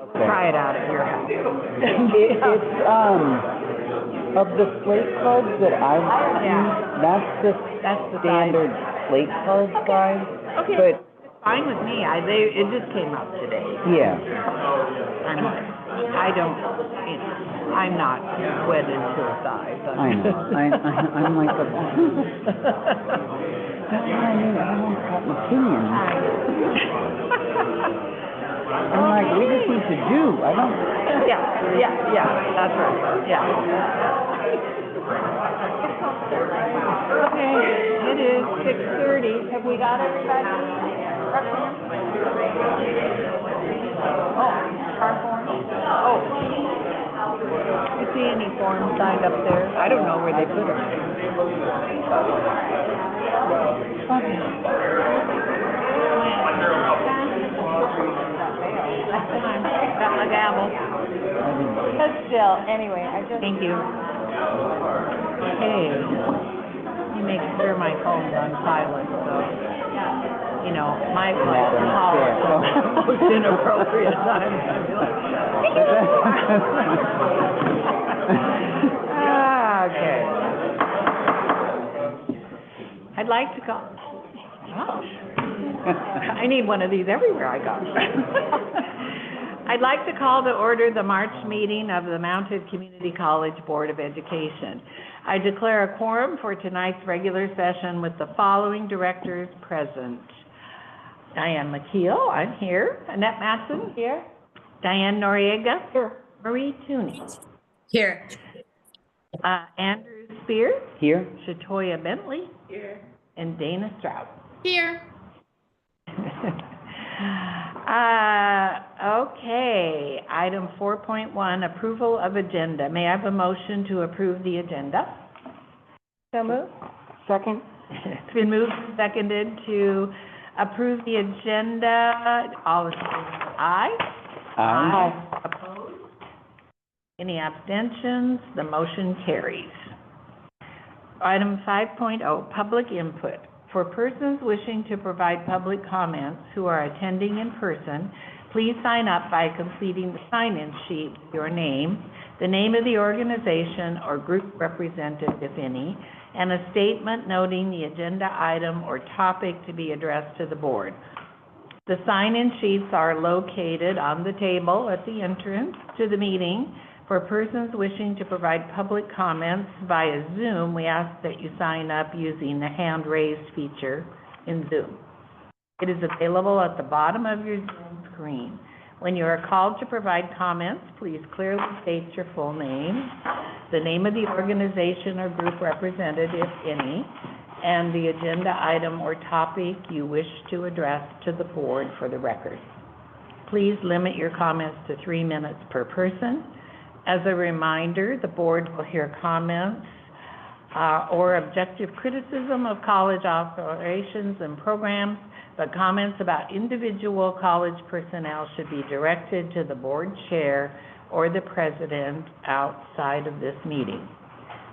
Okay. Try it out at your house. It's, of the slate cards that I've seen, that's the That's the standard slate card size. Okay, But, it's fine with me. It just came out today. yeah, I'm not wedded to a size. I know. I'm like, I mean, everyone's got an opinion. I'm like, we just need to do. I don't. Yeah, that's right, yeah. Okay, it is 6:30. Have we got everybody? Our form? You see any forms signed up there? I don't know where they put them. Got my gavel. But still, anyway, I just... Thank you. Okay. You make sure my phone's on silent, so, you know, my call at the most inappropriate time. Okay. I'd like to call. Gosh. I need one of these everywhere I go. I'd like to call to order the March meeting of the Mounted Community College Board of Education. I declare a quorum for tonight's regular session with the following directors present. Diane McKeel, I'm here. Annette Matson, here. Diane Noriega, here. Marie Tooney, Here. Andrew Spears, Here? Shatoya Bentley, here. And Dana Stroud. Here. Okay, item 4.1, approval of agenda. May I have a motion to approve the agenda? So moved? Second? It's been moved and seconded to approve the agenda. All in favor, aye? Aye. Opposed? Any abstentions? The motion carries. Item 5.0, public input. For persons wishing to provide public comments who are attending in person, please sign up by completing the sign-in sheet with your name, the name of the organization or group represented, if any, and a statement noting the agenda item or topic to be addressed to the board. The sign-in sheets are located on the table at the entrance to the meeting. For persons wishing to provide public comments via Zoom, we ask that you sign up using the hand raised feature in Zoom. It is available at the bottom of your Zoom screen. When you are called to provide comments, please clearly state your full name, the name of the organization or group represented, if any, and the agenda item or topic you wish to address to the board for the record. Please limit your comments to 3 minutes per person. As a reminder, the board will hear comments or objective criticism of college operations and programs, but comments about individual college personnel should be directed to the board chair or the president outside of this meeting.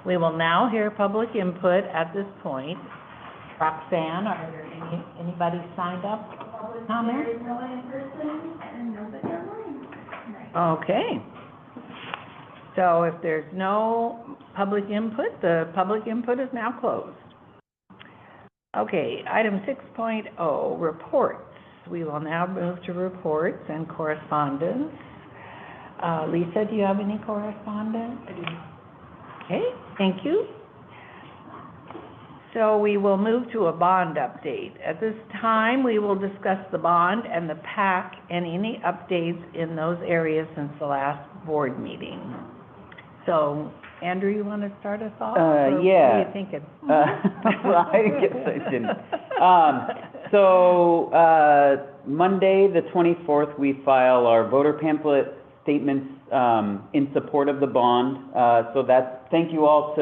We will now hear public input at this point. Roxanne, are there anybody signed up for public comment? There is no one in person and nobody online. Okay. So if there's no public input, the public input is now closed. Okay, item 6.0, reports. We will now move to reports and correspondence. Lisa, do you have any correspondence? I do. Okay, thank you. So we will move to a bond update. At this time, we will discuss the bond and the PAC and any updates in those areas since the last board meeting. So, Andrew, you want to start us off? Yeah. What are you thinking? Well, I guess I didn't. Monday, the 24th, we file our voter pamphlet statements in support of the bond. So thank you all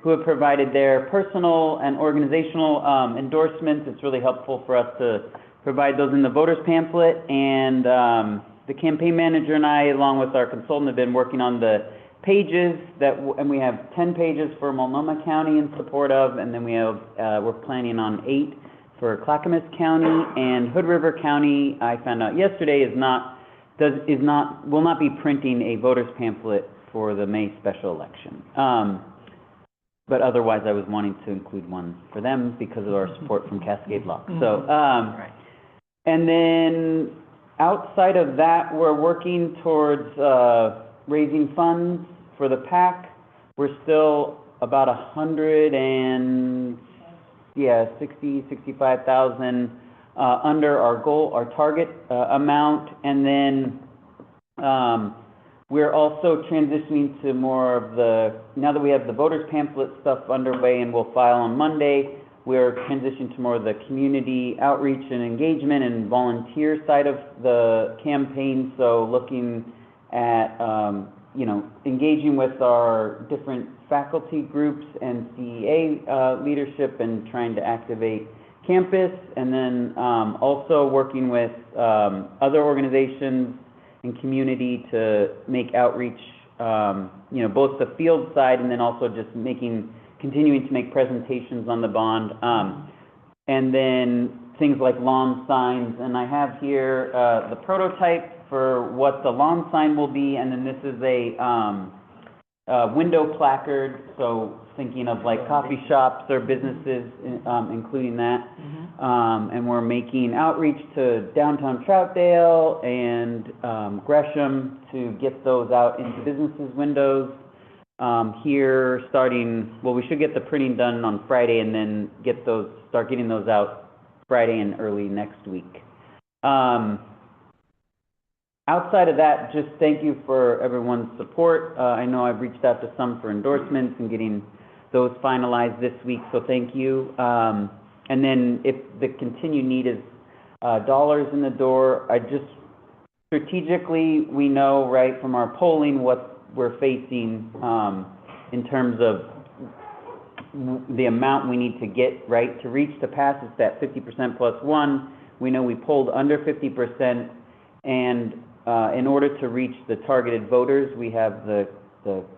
who have provided their personal and organizational endorsements. It's really helpful for us to provide those in the voters pamphlet. And the campaign manager and I, along with our consultant, have been working on the pages and we have 10 pages for Multnomah County in support of, and then we have we're planning on 8 for Clackamas County, and Hood River County, I found out yesterday, is not will not be printing a voter's pamphlet for the May special election. But otherwise, I was wanting to include one for them because of our support from Cascade Lock. So, Right. and then outside of that, we're working towards raising funds for the PAC. We're still about 65,000 under our goal, our target amount. And then we're also transitioning to more of now that we have the voters pamphlet stuff underway and we'll file on Monday, we're transitioning to more of the community outreach and engagement and volunteer side of the campaign. So looking at, engaging with our different faculty groups and CEA leadership and trying to activate campus, and then also working with other organizations and community to make outreach, both the field side and then also just continuing to make presentations on the bond. And then things like lawn signs, and I have here the prototype for what the lawn sign will be, and then this is a window placard, so thinking of like coffee shops or businesses, including that. And we're making outreach to downtown Troutdale and Gresham to get those out into businesses' windows. Here we should get the printing done on Friday and then start getting those out Friday and early next week. Outside of that, just thank you for everyone's support. I know I've reached out to some for endorsements and getting those finalized this week, so thank you. And then if the continued need is dollars in the door, strategically, we know right from our polling what we're facing in terms of the amount we need to get, right? To reach the pass, it's that 50% plus one. We know we polled under 50%, and in order to reach the targeted voters, we have the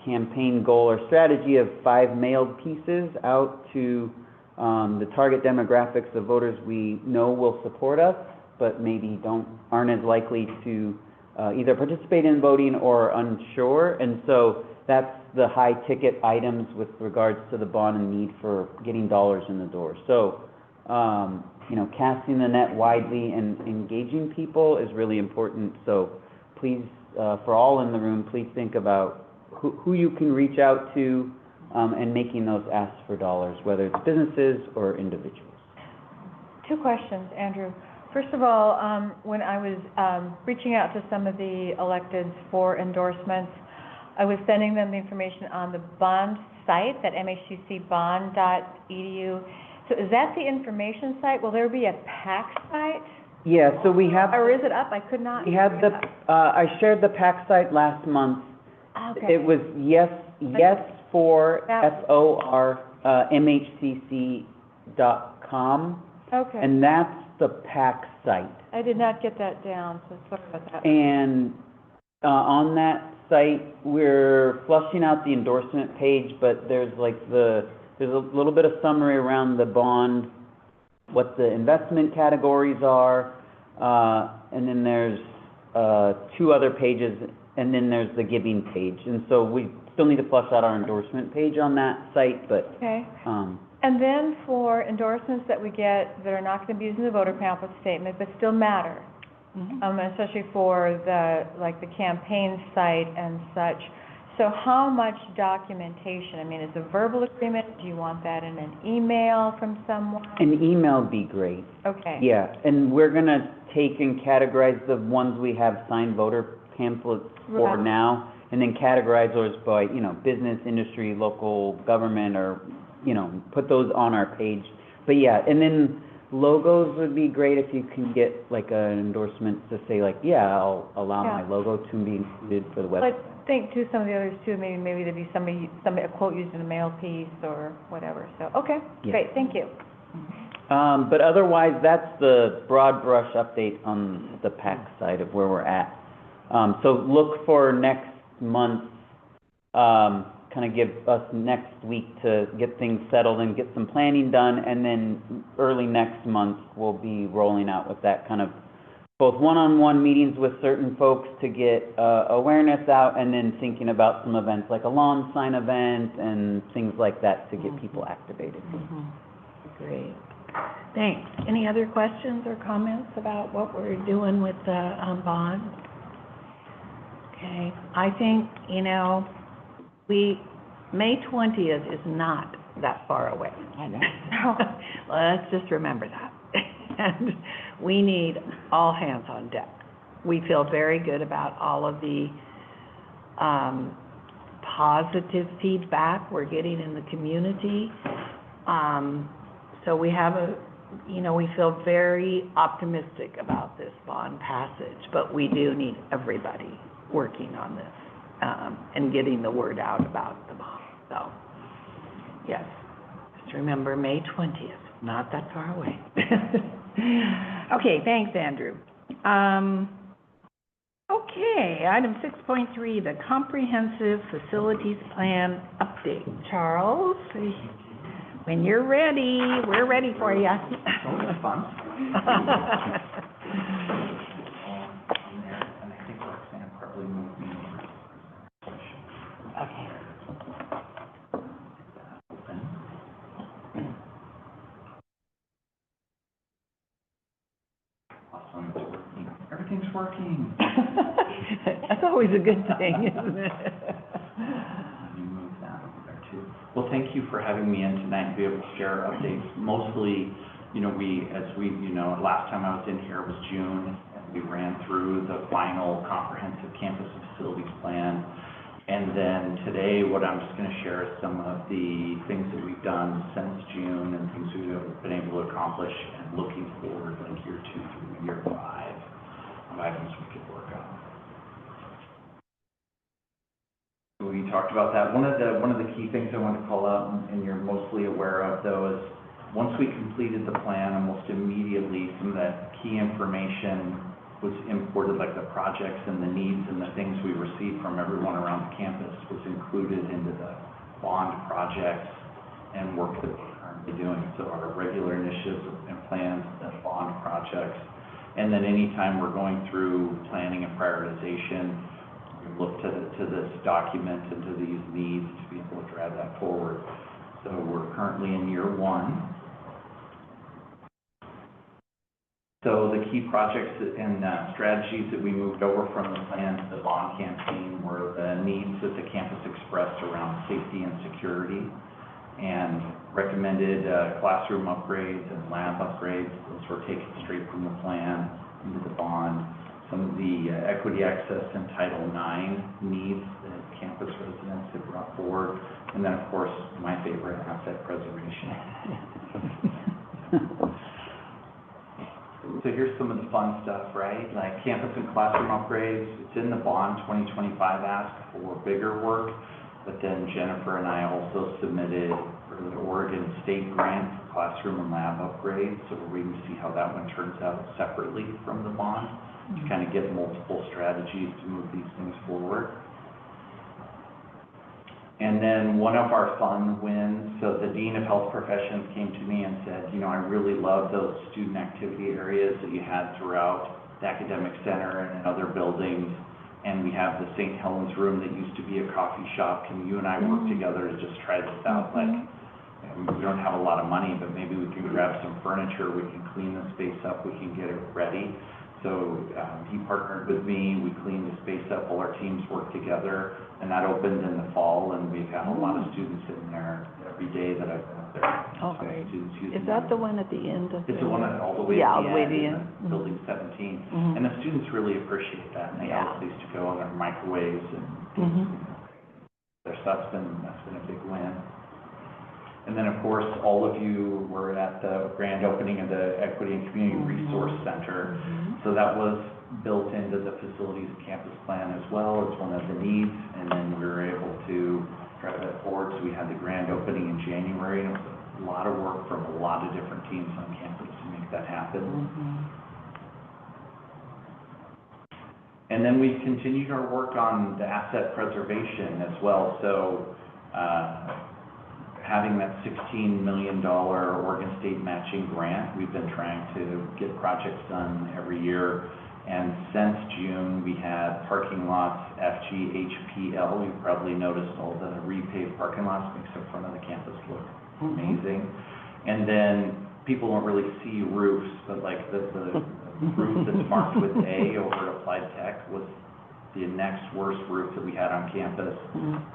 campaign goal or strategy of 5 mailed pieces out to the target demographics of voters we know will support us, but maybe aren't as likely to either participate in voting or unsure. And so that's the high ticket items with regards to the bond and need for getting dollars in the door. So, casting the net widely and engaging people is really important. So please, for all in the room, please think about who you can reach out to and making those asks for dollars, whether it's businesses or individuals. 2 questions, Andrew. First of all, when I was reaching out to some of the electeds for endorsements, I was sending them the information on the bond site, that mhccbond.edu. So is that the information site? Will there be a PAC site? Yeah, so we have... Or is it up? I could not... We have I shared the PAC site last month. Okay. It was mhcc.com. Okay. And that's the PAC site. I did not get that down, so sorry about that. And on that site, we're flushing out the endorsement page, but there's a little bit of summary around the bond, what the investment categories are, and then there's 2 other pages, and then there's the giving page. And so we still need to flush out our endorsement page on that site, but... Okay. And then for endorsements that we get that are not going to be using the voter pamphlet statement, but still matter, especially for the campaign site and such. So how much documentation? I mean, is a verbal agreement? Do you want that in an email from someone? An email would be great. Okay. Yeah, and we're going to take and categorize the ones we have signed voter pamphlets for Right. now, and then categorize those by, business, industry, local government, or, put those on our page. But yeah, and then logos would be great if you can get like an endorsement to say like, I'll allow my logo to be included for the website. But think too, some of the others too, maybe there'd be somebody, a quote used in a mail piece or whatever. So, okay, Yeah. great, thank you. But otherwise, that's the broad brush update on the PAC side of where we're at. So look for next month, kind of give us next week to get things settled and get some planning done, and then early next month, we'll be rolling out with that kind of both one-on-one meetings with certain folks to get awareness out, and then thinking about some events like a lawn sign event and things like that to get people activated. Great. Thanks. Any other questions or comments about what we're doing with the bond? Okay, I think, May 20th is not that far away. I know. Let's just remember that. And we need all hands on deck. We feel very good about all of the positive feedback we're getting in the community. So we have we feel very optimistic about this bond passage, but we do need everybody working on this and getting the word out about the bond. So, yes, just remember May 20th, not that far away. Okay, thanks, Andrew. Okay, item 6.3, the Comprehensive Facilities Plan Update. Charles, when you're ready, we're ready for you. Always fun. And I think Roxanne probably moved me. Okay. Awesome, it's working. Everything's working. That's always a good thing, isn't it? Let me move that over there too. Well, thank you for having me in tonight to be able to share updates. Mostly, last time I was in here was June, and we ran through the final comprehensive campus and facilities plan. And then today, what I'm just going to share is some of the things that we've done since June and things we've been able to accomplish, and looking forward like year 2 through year 5 of items we could work on. We talked about that. One of the key things I want to call out, and you're mostly aware of though, is once we completed the plan, almost immediately some of that key information was imported, like the projects and the needs and the things we received from everyone around the campus was included into the bond projects and work that we're currently doing. So our regular initiatives and plans, the bond projects, and then anytime we're going through planning and prioritization, we look to this document and to these needs to be able to drive that forward. So we're currently in year 1. So the key projects and strategies that we moved over from the plan to the bond campaign were the needs that the campus expressed around safety and security, and recommended classroom upgrades and lab upgrades. Those were taken straight from the plan into the bond. Some of the equity access and Title IX needs that campus residents have brought forward, and then of course my favorite, asset preservation. So here's some of the fun stuff, right? Like campus and classroom upgrades. It's in the bond 2025 ask for bigger work, but then Jennifer and I also submitted for the Oregon State grant for classroom and lab upgrades. So we're waiting to see how that one turns out separately from the bond to kind of get multiple strategies to move these things forward. And then one of our fun wins, so the Dean of Health Professions came to me and said, I really love those student activity areas that you had throughout the academic center and in other buildings. And we have the St. Helens room that used to be a coffee shop. Can you and I work together to just try this out? Like, we don't have a lot of money, but maybe we can grab some furniture, we can clean the space up, we can get it ready. So he partnered with me, we cleaned the space up, all our teams worked together, and that opened in the fall, and we've had a lot of students in there every day that I've been up there. Oh, great. Students using Is that it. the one at the end of It's the one that all the way Yeah, at all the way to the in end. Building 17. And the students really appreciate that, and they have a place to go, and their microwaves and things. So that's been a big win. And then, of course, all of you were at the grand opening of the Equity and Community Resource Center. So that was built into the facilities and campus plan as well as one of the needs. And then we were able to drive that forward. So we had the grand opening in January, and it was a lot of work from a lot of different teams on campus to make that happen. And then we've continued our work on the asset preservation as well. So having that $16 million Oregon State matching grant, we've been trying to get projects done every year. And since June, we had parking lots, FGHPL. You've probably noticed all the repaved parking lots makes the front of the campus look amazing. And then people don't really see roofs, but like the roof that's marked with A over at Applied Tech was the next worst roof that we had on campus.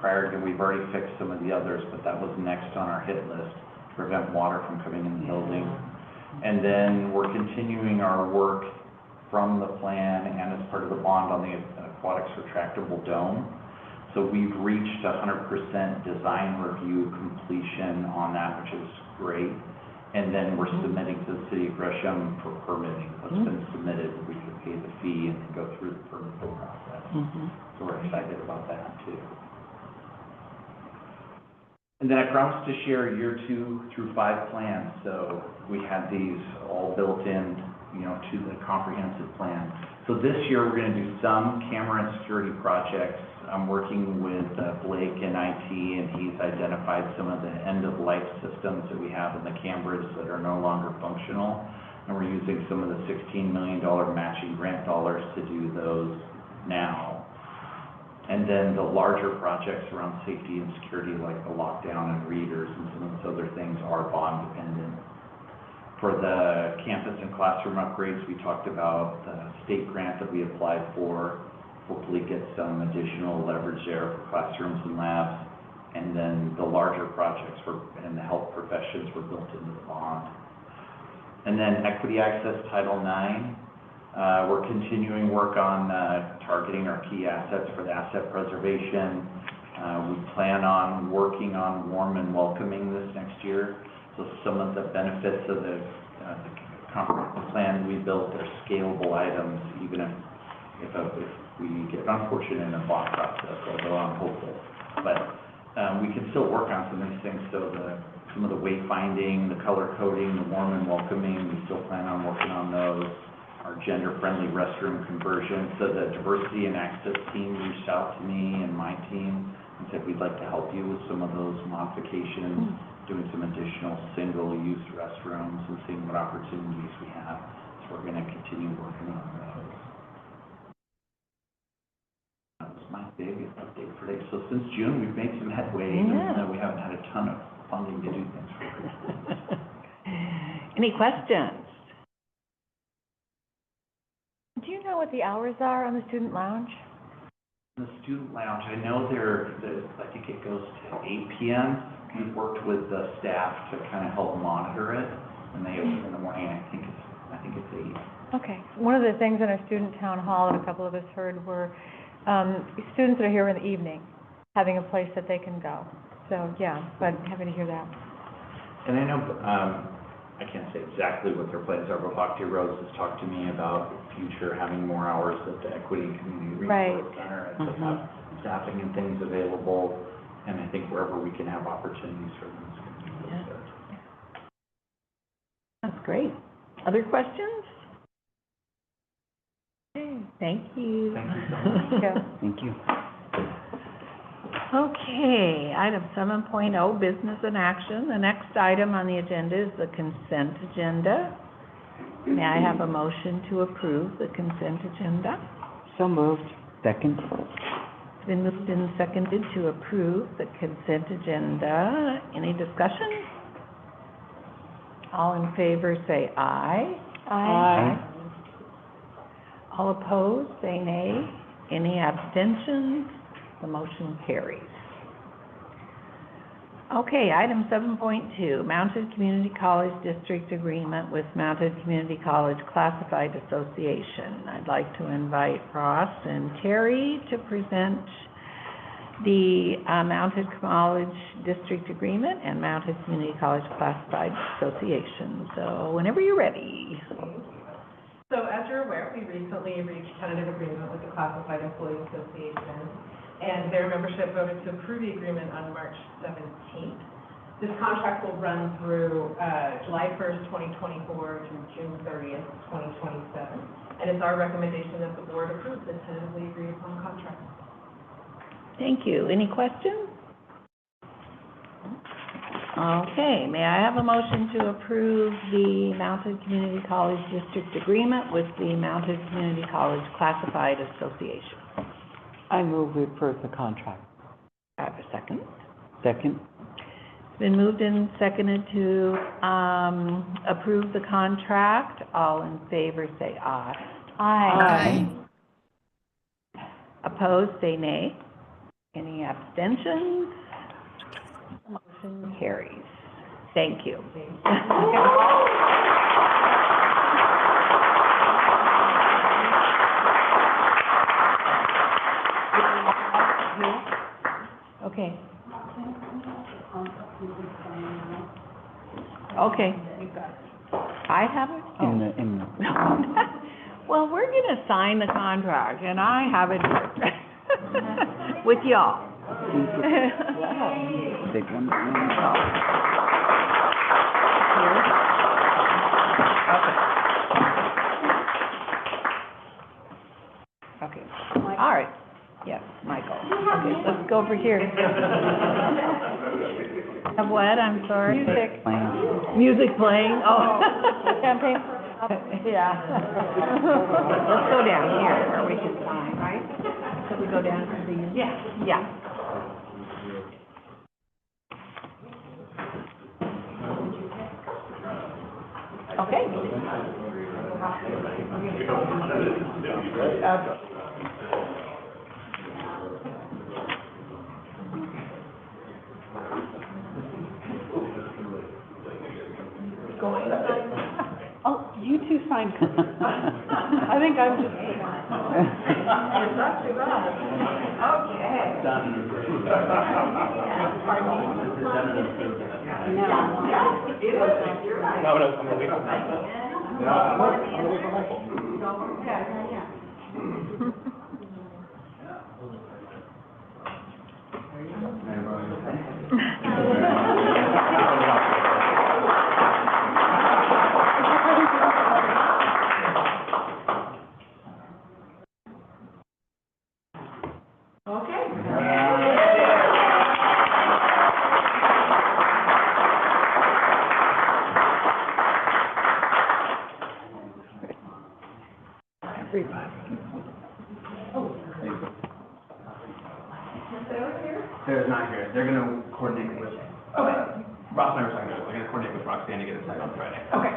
Prior to, we've already fixed some of the others, but that was next on our hit list to prevent water from coming in the building. And then we're continuing our work from the plan and as part of the bond on the aquatics retractable dome. So we've reached 100% design review completion on that, which is great. And then we're submitting to the city of Gresham for permitting. What's been submitted, we can pay the fee and go through the permitting process. So we're excited about that too. And then I promised to share year 2 through 5 plans. So we had these all built in, to the comprehensive plan. So this year we're going to do some camera and security projects. I'm working with Blake in IT, and he's identified some of the end-of-life systems that we have in the cameras that are no longer functional. And we're using some of the $16 million matching grant dollars to do those now. And then the larger projects around safety and security, like the lockdown and readers and some of those other things, are bond dependent. For the campus and classroom upgrades, we talked about the state grant that we applied for. Hopefully get some additional leverage there for classrooms and labs. And then the larger projects and the health professions were built into the bond. And then Equity Access Title IX, we're continuing work on targeting our key assets for the asset preservation. We plan on working on warm and welcoming this next year. So some of the benefits of the comprehensive plan we built are scalable items, even if we get unfortunate in a bond process, although I'm hopeful. But we can still work on some of these things. So some of the wayfinding, the color coding, the warm and welcoming, we still plan on working on those. Our gender-friendly restroom conversion. So the diversity and access team reached out to me and my team and said, we'd like to help you with some of those modifications, doing some additional single-use restrooms and seeing what opportunities we have. So we're going to continue working on those. That was my big update for today. So since June, we've made some headway, even though we haven't had a ton of funding to do things for. Any questions? Do you know what the hours are on the student lounge? The student lounge, I know I think it goes to 8 p.m. We've worked with the staff to kind of help monitor it, and they open in the morning. I think it's 8. Okay. One of the things in our student town hall that a couple of us heard were students that are here in the evening, having a place that they can go. So, yeah, but happy to hear that. And I know, I can't say exactly what their plans are, but Bhakti Rose has talked to me about future having more hours at the Equity Community Resource Center and to have staffing and things available. And I think wherever we can have opportunities for them is going to be really good. That's great. Other questions? Okay, thank you. Thank you so much. Thank you. Okay, item 7.0, business and action. The next item on the agenda is the consent agenda. May I have a motion to approve the consent agenda? So moved. Second. It's been moved and seconded to approve the consent agenda. Any discussion? All in favor say aye. Aye. All opposed say nay. Any abstentions? The motion carries. Okay, item 7.2, Mounted Community College District Agreement with Mounted Community College Classified Association. I'd like to invite Ross and Terry to present the Mounted College District Agreement and Mounted Community College Classified Association. So whenever you're ready. So as you're aware, we recently reached tentative agreement with the Classified Employees Association, and their membership voted to approve the agreement on March 17th. This contract will run through July 1st, 2024 through June 30th, 2027. And it's our recommendation that the board approve the tentatively agreed upon contract. Thank you. Any questions? Okay, may I have a motion to approve the Mountain Community College District Agreement with the Mountain Community College Classified Association? I move we approve the contract. I have a second. Second? It's been moved and seconded to, approve the contract. All in favor, say aye. Aye. Opposed, say nay. Any abstentions? Motion carries. Thank you. Okay. Okay. I have it? In Oh. the, Well, we're gonna sign the contract, and I have it here. With y'all. big one. Okay, all right. Yes, Michael. Okay, let's go over here. Have what? I'm sorry. Music. Music playing? Oh. Campaign. Yeah. Let's go down here where we can sign, right? So we go down to the... Yeah. Okay. Oh, you two signed. I think I'm just. It's not too bad. Okay. They're not here. They're gonna coordinate with, Ross and I were talking about it. They're gonna coordinate with Roxanne to get it signed on Friday. Okay.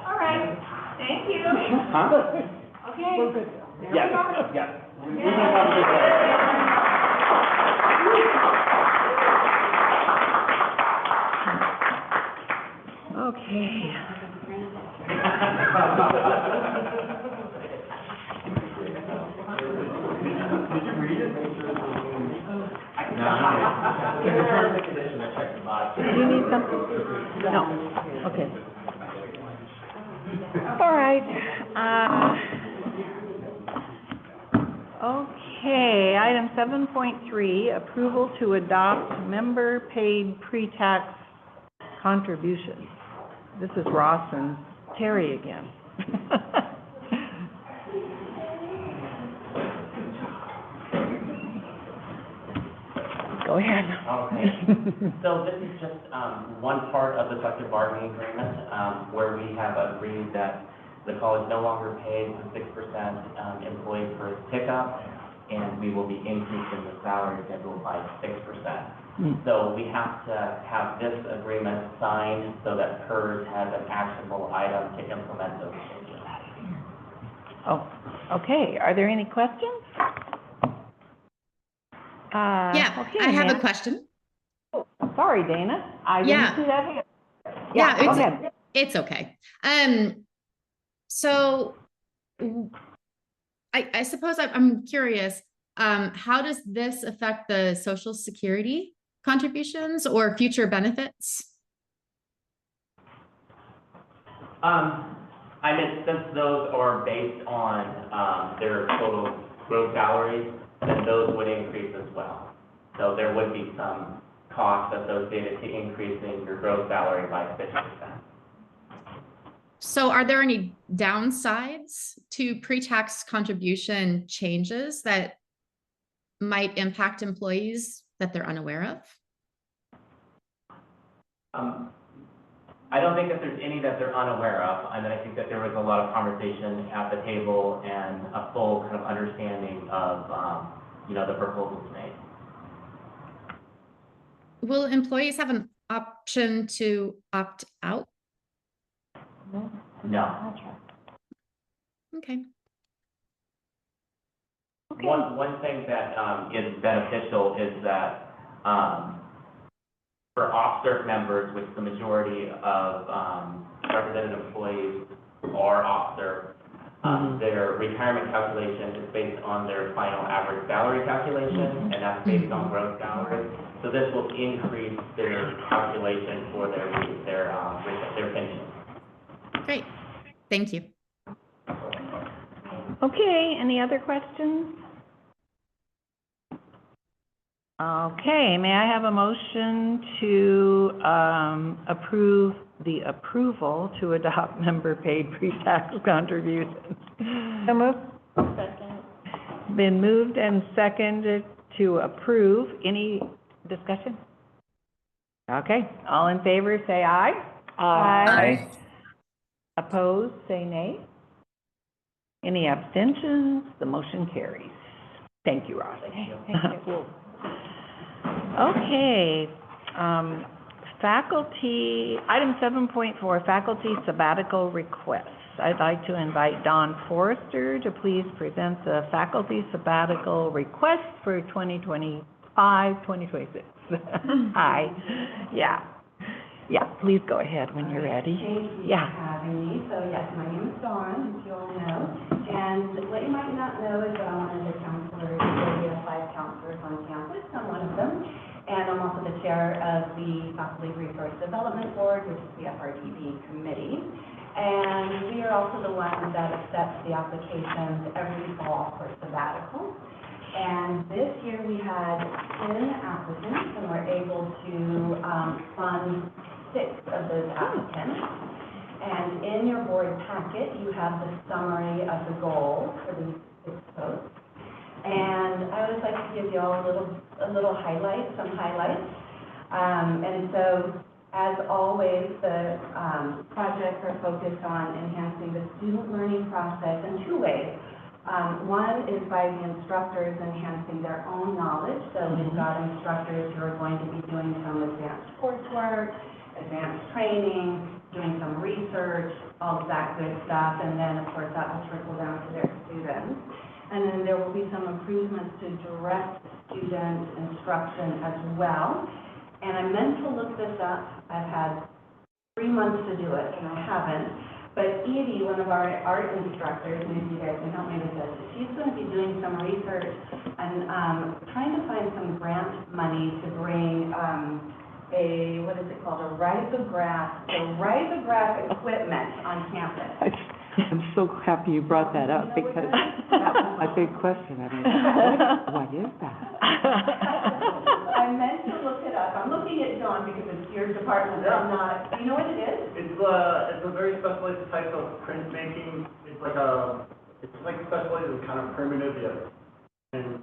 All right. Thank you. Huh? Okay. Yes, yes. We can have a good day. Okay. Did you read it? No, not yet. In the terms and conditions, I checked the box. Do you need something? No. Okay. All right. Okay, item 7.3, approval to adopt member-paid pre-tax contributions. This is Ross and Terry again. Go ahead. Okay. So this is just one part of the collective bargaining agreement where we have agreed that the college no longer pays the 6% employee first pickup, and we will be increasing the salary schedule by 6%. So we have to have this agreement signed so that PERS has an actionable item to implement those changes. Oh, okay. Are there any questions? Yeah, okay, I have ma'am. a question. Sorry, Dana. I Yeah. didn't see that hand. Yeah, go it's, ahead. it's okay. So I suppose I'm curious, how does this affect the Social Security contributions or future benefits? I mean, since those are based on their total gross salaries, then those would increase as well. So there would be some cost associated to increasing your gross salary by 6%. So are there any downsides to pre-tax contribution changes that might impact employees that they're unaware of? I don't think that there's any that they're unaware of. I mean, I think that there was a lot of conversation at the table and a full kind of understanding of, the proposals made. Will employees have an option to opt out? No. Okay. One thing that is beneficial is that for off-serve members, which the majority of represented employees are off-serve, their retirement calculation is based on their final average salary calculation, and that's based on gross salary. So this will increase their calculation for their pension. Great. Thank you. Okay, any other questions? Okay, may I have a motion to approve the approval to adopt member-paid pre-tax contributions? So moved. Been moved and seconded to approve. Any discussion? Okay, all in favor, say aye. Aye. Opposed, say nay. Any abstentions? The motion carries. Thank you, Ross. Thank you. Okay, faculty, item 7.4, faculty sabbatical requests. I'd like to invite Dawn Forrester to please present the faculty sabbatical request for 2025, 2026. Hi, yeah, please go ahead when you're ready. Thank you Yeah. for having me. So yes, my name is Dawn, as you all know. And what you might not know is that I'm one of the counselors. We have 5 counselors on campus. I'm one of them. And I'm also the chair of the Faculty Resource Development Board, which is the FRDB committee. And we are also the ones that accept the applications every fall for sabbatical. And this year we had 10 applicants, and we're able to fund 6 of those applicants. And in your board packet, you have the summary of the goals for these 6 folks. And I always like to give you all some highlights. And so, as always, the projects are focused on enhancing the student learning process in 2 ways. One is by the instructors enhancing their own knowledge. So we've got instructors who are going to be doing some advanced coursework, advanced training, doing some research, all of that good stuff. And then, of course, that will trickle down to their students. And then there will be some improvements to direct student instruction as well. And I meant to look this up. I've had 3 months to do it, and I haven't. But Edie, one of our art instructors, maybe you guys can help me with this, she's going to be doing some research and trying to find some grant money to bring what is it called, a risograph equipment on campus. I'm so happy you brought that up, because that was my big question. I mean, what is that? I meant to look it up. I'm looking at Dawn because it's your department, but I'm not. Do you know what it is? It's a very specialized type of printmaking. It's like specialized and kind of primitive, yet. And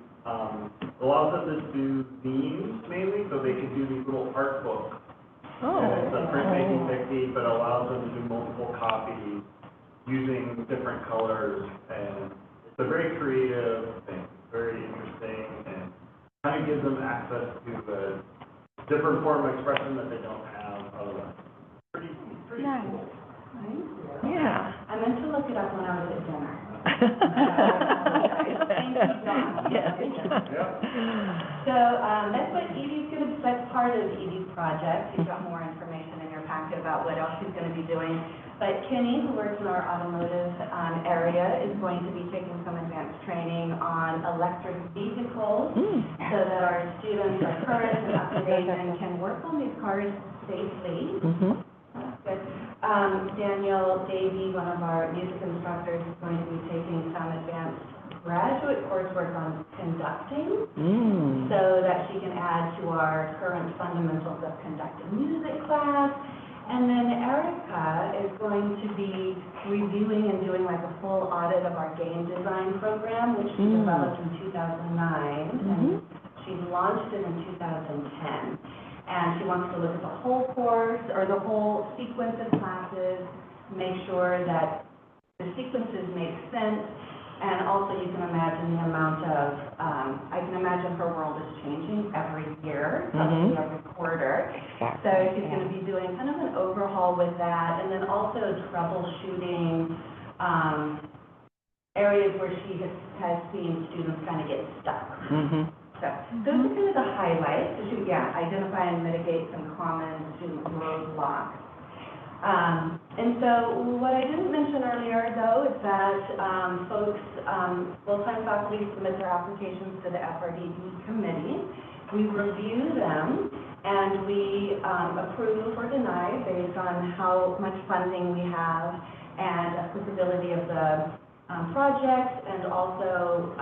allows them to do themes mainly, so they can do these little art books. Oh. And it's a printmaking technique, but allows them to do multiple copies using different colors, and it's a very creative thing, very interesting, and kind of gives them access to a different form of expression that they don't have otherwise. Pretty Nice. cool. Thank you. Yeah. I meant to look it up when I was at dinner. Thank you, Dawn. Yeah. So that's what that's part of Edie's project. You've got more information in your packet about what else she's going to be doing. But Kenny, who works in our automotive area, is going to be taking some advanced training on electric vehicles so that our students are current and up to date and can work on these cars safely. That's good. Daniel Davey, one of our music instructors, is going to be taking some advanced graduate coursework on conducting so that she can add to our current fundamentals of conductive music class. And then Erica is going to be reviewing and doing like a full audit of our game design program, which she developed in 2009, and she launched it in 2010. And she wants to look at the whole course, or the whole sequence of classes, make sure that the sequences make sense, and also you can imagine the amount of, I can imagine her world is changing every year, probably every quarter. So she's going to be doing kind of an overhaul with that, and then also troubleshooting areas where she has seen students kind of get stuck. So those are kind of the highlights. So she, identify and mitigate some common student roadblocks. And so what I didn't mention earlier, though, is that folks, full-time faculty submit their applications to the FRDD committee. We review them, and we approve or deny based on how much funding we have and applicability of the projects, and also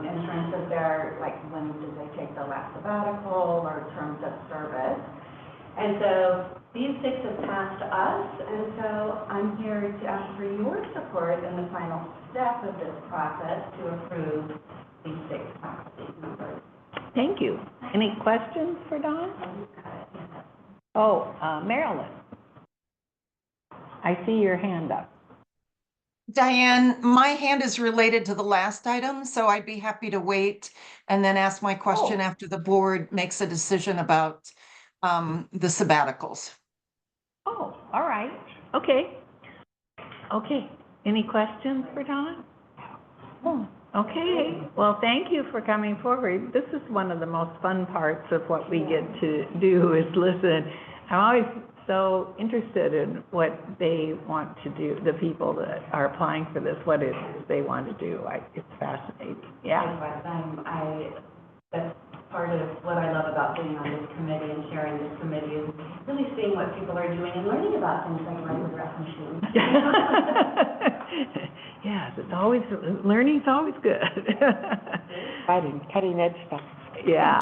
in terms of their, like, when did they take their last sabbatical, or terms of service. And so these 6 have passed us, and so I'm here to ask for your support in the final step of this process to approve these 6 faculty members. Thank you. Any questions for Dawn? Oh, Marilyn. I see your hand up. Diane, my hand is related to the last item, so I'd be happy to wait and then ask my question after the board makes a decision about the sabbaticals. Oh, all right. Okay. Okay. Any questions for Dawn? Oh, okay. Well, thank you for coming forward. This is one of the most fun parts of what we get to do, is listen. I'm always so interested in what they want to do, the people that are applying for this, what it is they want to do. It's fascinating. Yeah. That's part of what I love about being on this committee and chairing this committee, is really seeing what people are doing and learning about things like running the breath machine. Yes, it's always, learning's always good. Cutting edge stuff. Yeah.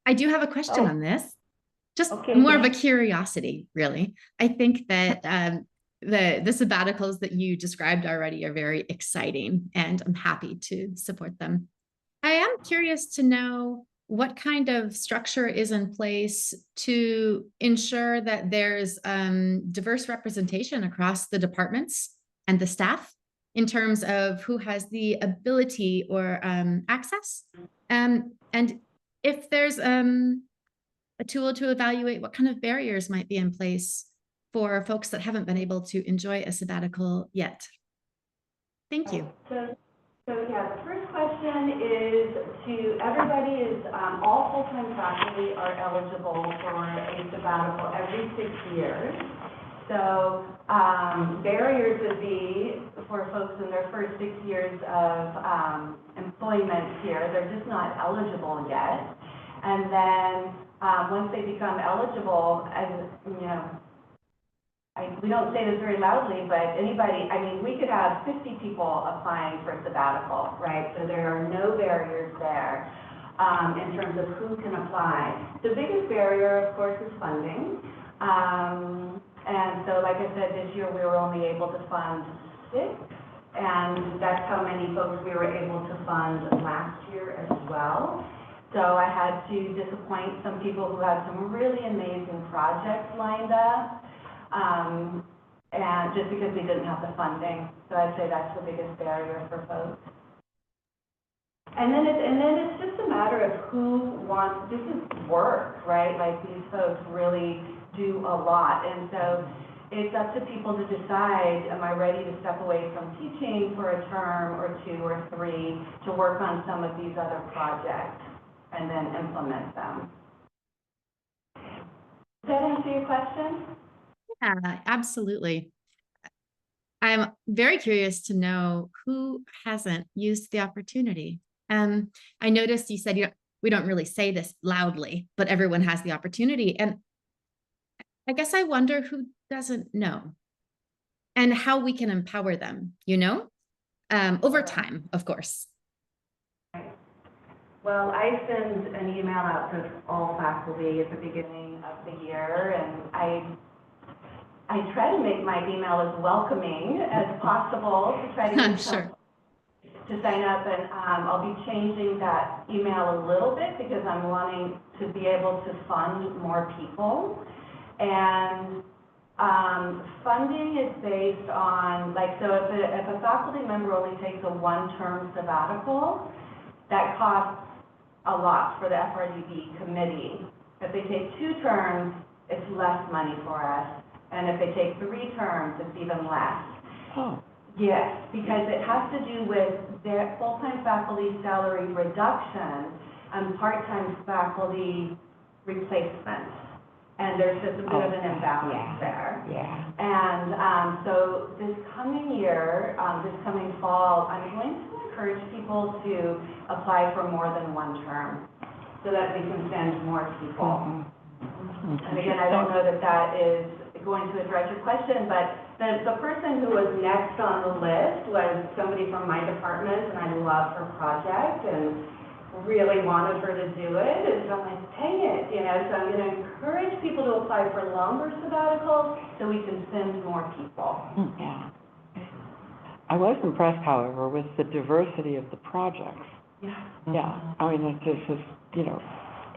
I do have a question on this. Just more of a curiosity, really. I think that the sabbaticals that you described already are very exciting, and I'm happy to support them. I am curious to know what kind of structure is in place to ensure that there's diverse representation across the departments and the staff in terms of who has the ability or access, and if there's a tool to evaluate what kind of barriers might be in place for folks that haven't been able to enjoy a sabbatical yet. Thank you. So yeah, the first question is everybody is, all full-time faculty are eligible for a sabbatical every 6 years. So barriers would be for folks in their first 6 years of employment here, they're just not eligible yet. And then once they become eligible, as you know, we don't say this very loudly, but anybody, I mean, we could have 50 people applying for sabbatical, right? So there are no barriers there in terms of who can apply. The biggest barrier, of course, is funding. And so, like I said, this year we were only able to fund 6, and that's how many folks we were able to fund last year as well. So I had to disappoint some people who had some really amazing projects lined up, and just because we didn't have the funding. So I'd say that's the biggest barrier for folks. And then it's just a matter of who wants, this is work, right? Like, these folks really do a lot. And so it's up to people to decide, am I ready to step away from teaching for a term or 2 or 3 to work on some of these other projects and then implement them. Does that answer your question? Yeah, absolutely. I'm very curious to know who hasn't used the opportunity. I noticed you said, we don't really say this loudly, but everyone has the opportunity. And I guess I wonder who doesn't know and how we can empower them, over time, of course. Well, I send an email out to all faculty at the beginning of the year, and I try to make my email as welcoming as possible to try to get to sign up, and I'll be changing that email a little bit because I'm wanting to be able to fund more people. And funding is based on, like, so if a faculty member only takes a one-term sabbatical, that costs a lot for the FRDB committee. If they take 2 terms, it's less money for us. And if they take 3 terms, it's even less. Oh. Yes, because it has to do with their full-time faculty salary reduction and part-time faculty replacement. And there's just a bit of an imbalance there. Yeah. And so this coming year, this coming fall, I'm going to encourage people to apply for more than 1 term so that we can send more people. And again, I don't know that that is going to address your question, but the person who was next on the list was somebody from my department, and I love her project and really wanted her to do it. And so I'm like, dang it, you know, so I'm going to encourage people to apply for longer sabbaticals so we can send more people. Yeah. I was impressed, however, with the diversity of the projects. Yeah. Yeah, I mean, this is, you know,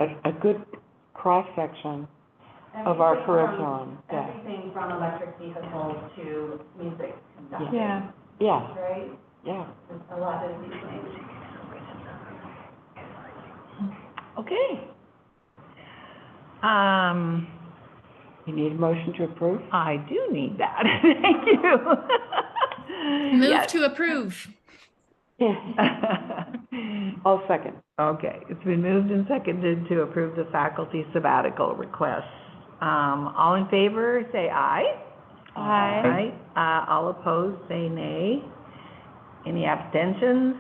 a good cross-section of our curriculum. Yeah. Everything from electric vehicles to music conducting. Yeah. Yeah, Right? yeah. There's a lot of these things. Okay. You need a motion to approve? I do need that. Thank you. Move Yes. to approve. Yeah. I'll second. Okay, it's been moved and seconded to approve the faculty sabbatical request. All in favor, say aye. Aye. Aye. All opposed, say nay. Any abstentions?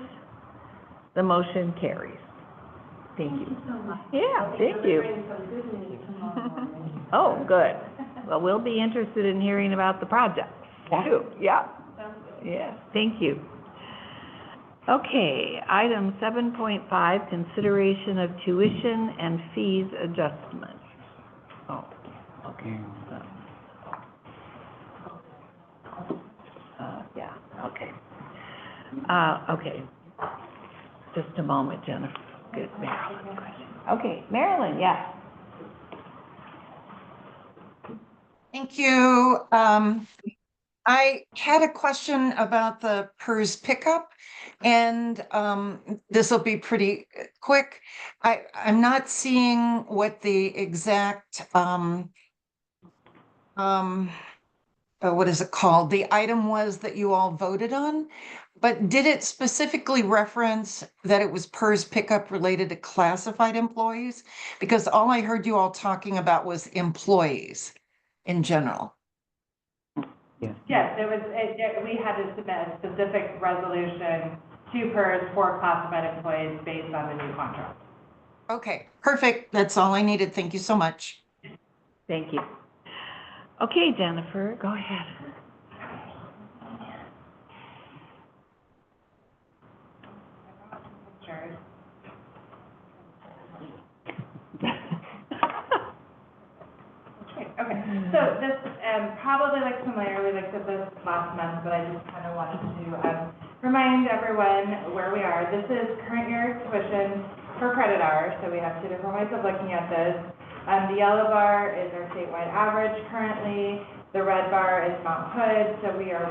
The motion carries. Thank you. Thank you so much. Yeah, thank you. Bring some good news tomorrow morning. Oh, good. Well, we'll be interested in hearing about the project, too. Yeah. Sounds good. Yes, thank you. Okay, item 7.5, consideration of tuition and fees adjustment. Oh, okay. Yeah, okay. Okay. Just a moment, Jennifer. Good, Marilyn. Okay, Marilyn, yes. Thank you. I had a question about the PERS pickup, and this will be pretty quick. I'm not seeing what the exact what is it called? The item was that you all voted on, but did it specifically reference that it was PERS pickup related to classified employees? Because all I heard you all talking about was employees in general. Yes, we had to submit a specific resolution to PERS for classified employees based on the new contract. Okay, perfect. That's all I needed. Thank you so much. Thank you. Okay, Jennifer, go ahead. Sure. Okay, so this, probably like familiar, we looked at this last month, but I just kind of wanted to remind everyone where we are. This is current year tuition for credit hours, so we have 2 different ways of looking at this. The yellow bar is our statewide average currently. The red bar is Mount Hood, so we are $1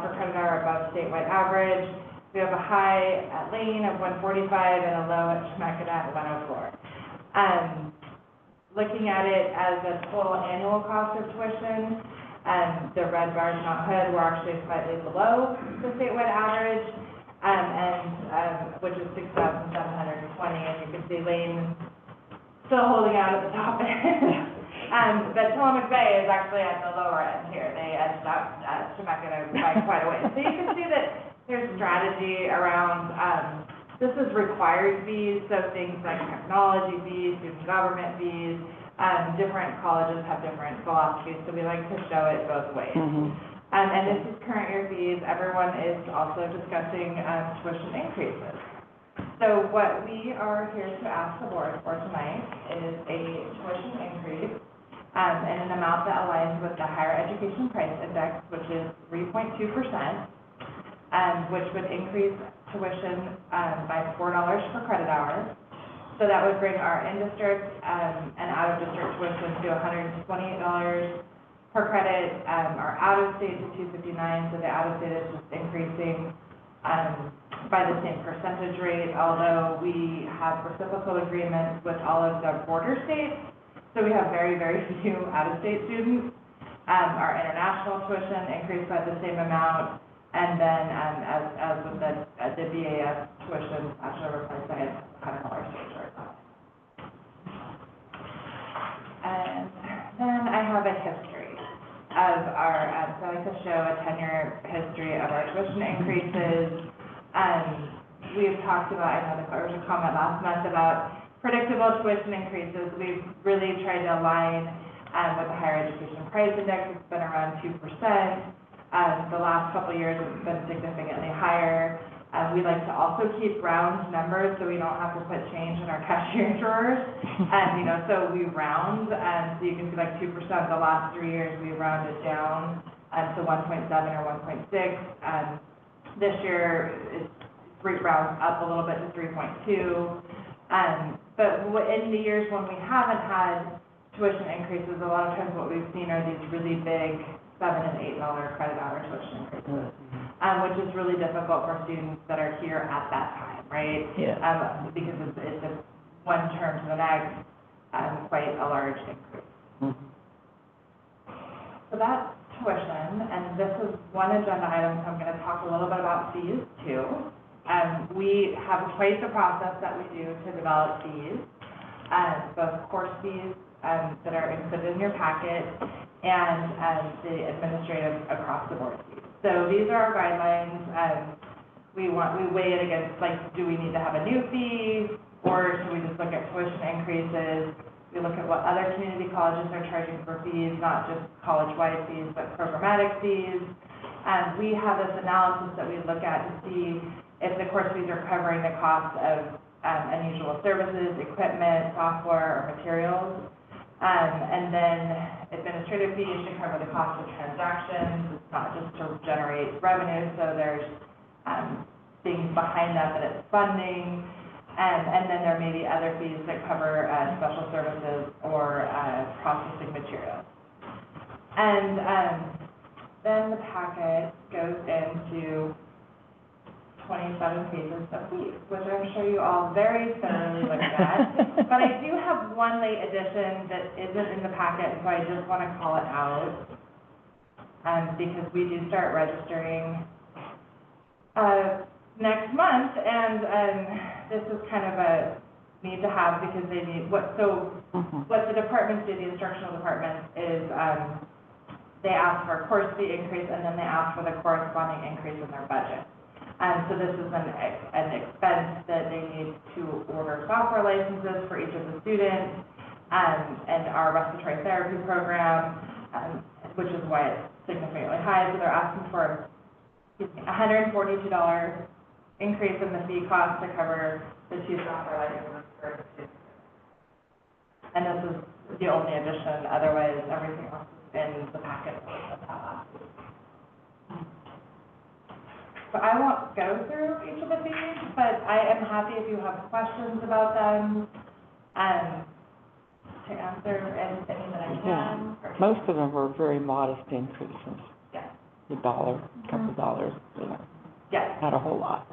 per credit hour above statewide average. We have a high at Lane of 145 and a low at Chemeketa at 104. Looking at it as a total annual cost of tuition, the red bar is Mount Hood, we're actually slightly below the statewide average, which is $6,720, and you can see Lane still holding out at the top end. But Tillamook Bay is actually at the lower end here. They edged out Chemeketa by quite a way. So you can see that there's strategy around, this is required fees, so things like technology fees, student government fees, different colleges have different philosophies, so we like to show it both ways. And this is current year fees. Everyone is also discussing tuition increases. So what we are here to ask the board for tonight is a tuition increase in an amount that aligns with the Higher Education Price Index, which is 3.2%, which would increase tuition, by $4 per credit hour. So that would bring our in-district, and out-of-district tuition to $128 per credit, our out-of-state to $259, so the out-of-state is just increasing, by the same percentage rate, although we have reciprocal agreements with all of the border states, so we have very, very few out-of-state students. Our international tuition increased by the same amount, and then, as with the BAS tuition, actually replaced by a $100 surcharge. And then I have a history of our, so I like to show a 10-year history of our tuition increases. We've talked about, I know there was a comment last month about predictable tuition increases. We've really tried to align with the higher education price index. It's been around 2%. The last couple of years it's been significantly higher. We like to also keep round numbers so we don't have to put change in our cashier drawers. And, so we round, so you can see like 2%. The last 3 years we rounded down to 1.7 or 1.6. This year it's rounds up a little bit to 3.2. But in the years when we haven't had tuition increases, a lot of times what we've seen are these really big $7 and $8 credit hour tuition increases, which is really difficult for students that are here at that time, right? Yeah. Because it's a one term to the next, quite a large increase. Mm-hmm. So that's tuition, and this is one agenda item, so I'm going to talk a little bit about fees too. We have quite the process that we do to develop fees, both course fees that are included in your packet, and the administrative across-the-board fees. So these are our guidelines. We weigh it against, like, do we need to have a new fee, or should we just look at tuition increases? We look at what other community colleges are charging for fees, not just college-wide fees, but programmatic fees. We have this analysis that we look at to see if the course fees are covering the cost of unusual services, equipment, software, or materials. And then administrative fees should cover the cost of transactions. It's not just to generate revenue, so there's things behind that it's funding. And then there may be other fees that cover special services or processing materials. And then the packet goes into 27 pages of fees, which I'm sure you all very thoroughly looked at. But I do have one late addition that isn't in the packet, so I just want to call it out. Because we do start registering next month, and this is kind of a need to have because they need, what the departments do, the instructional departments, is they ask for a course fee increase, and then they ask for the corresponding increase in their budget. So this is an expense that they need to order software licenses for each of the students, and our respiratory therapy program, which is why it's significantly high. So they're asking for $142 increase in the fee cost to cover the 2 software licenses for the students. And this is the only addition, otherwise everything else is in the packet that was sent out last week. So I won't go through each of the fees, but I am happy if you have questions about them, to answer anything that I can. Yeah. Most of them were very modest increases. Yes. $1, couple dollars, Yes. not a whole lot.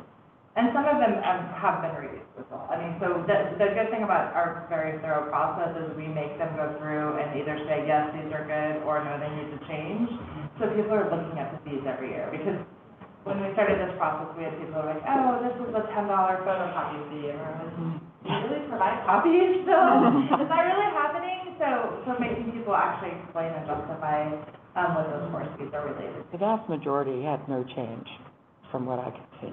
And some of them have been reduced as well. I mean, so the good thing about our very thorough process is we make them go through and either say, yes, these are good, or no, they need to change. So people are looking at the fees every year, because when we started this process, we had people who were like, oh, this is a $10 photocopy fee, and we're like, do you really provide copies still? Is that really happening? So making people actually explain and justify what those course fees are related to. The vast majority had no change from what I could see.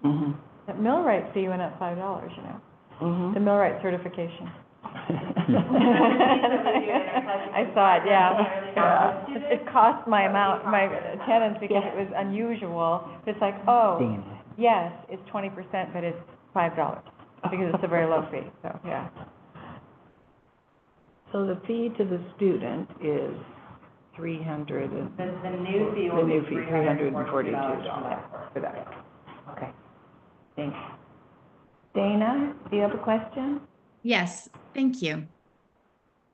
The millwright fee went up $5, The millwright certification. I saw it, yeah. It cost my attendance because it was unusual. It's like, oh, yes, it's 20%, but it's $5 because it's a very low fee, so, yeah. So the fee to the student is $300 and... The new fee will be $342 for that. Okay. Thanks. Dana, do you have a question? Yes, thank you.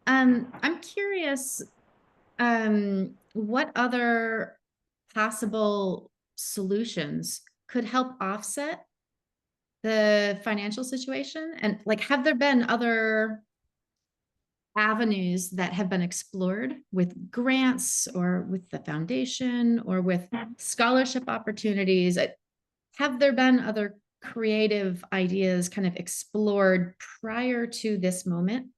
I'm curious, what other possible solutions could help offset the financial situation? And like, have there been other avenues that have been explored with grants or with the foundation or with scholarship opportunities? Have there been other creative ideas kind of explored prior to this moment?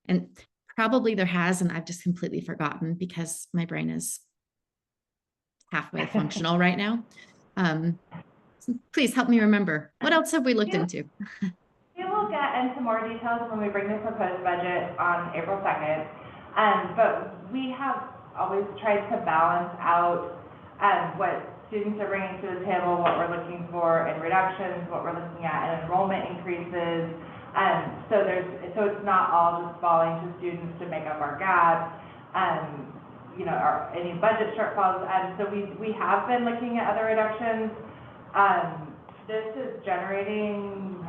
And probably there has, and I've just completely forgotten because my brain is halfway functional right now. So please help me remember. What else have we looked into? We will get into more details when we bring the proposed budget on April 2nd. But we have always tried to balance out what students are bringing to the table, what we're looking for in reductions, what we're looking at in enrollment increases. So it's not all just falling to students to make up our gaps, you know, or any budget shortfalls. So we have been looking at other reductions. This is generating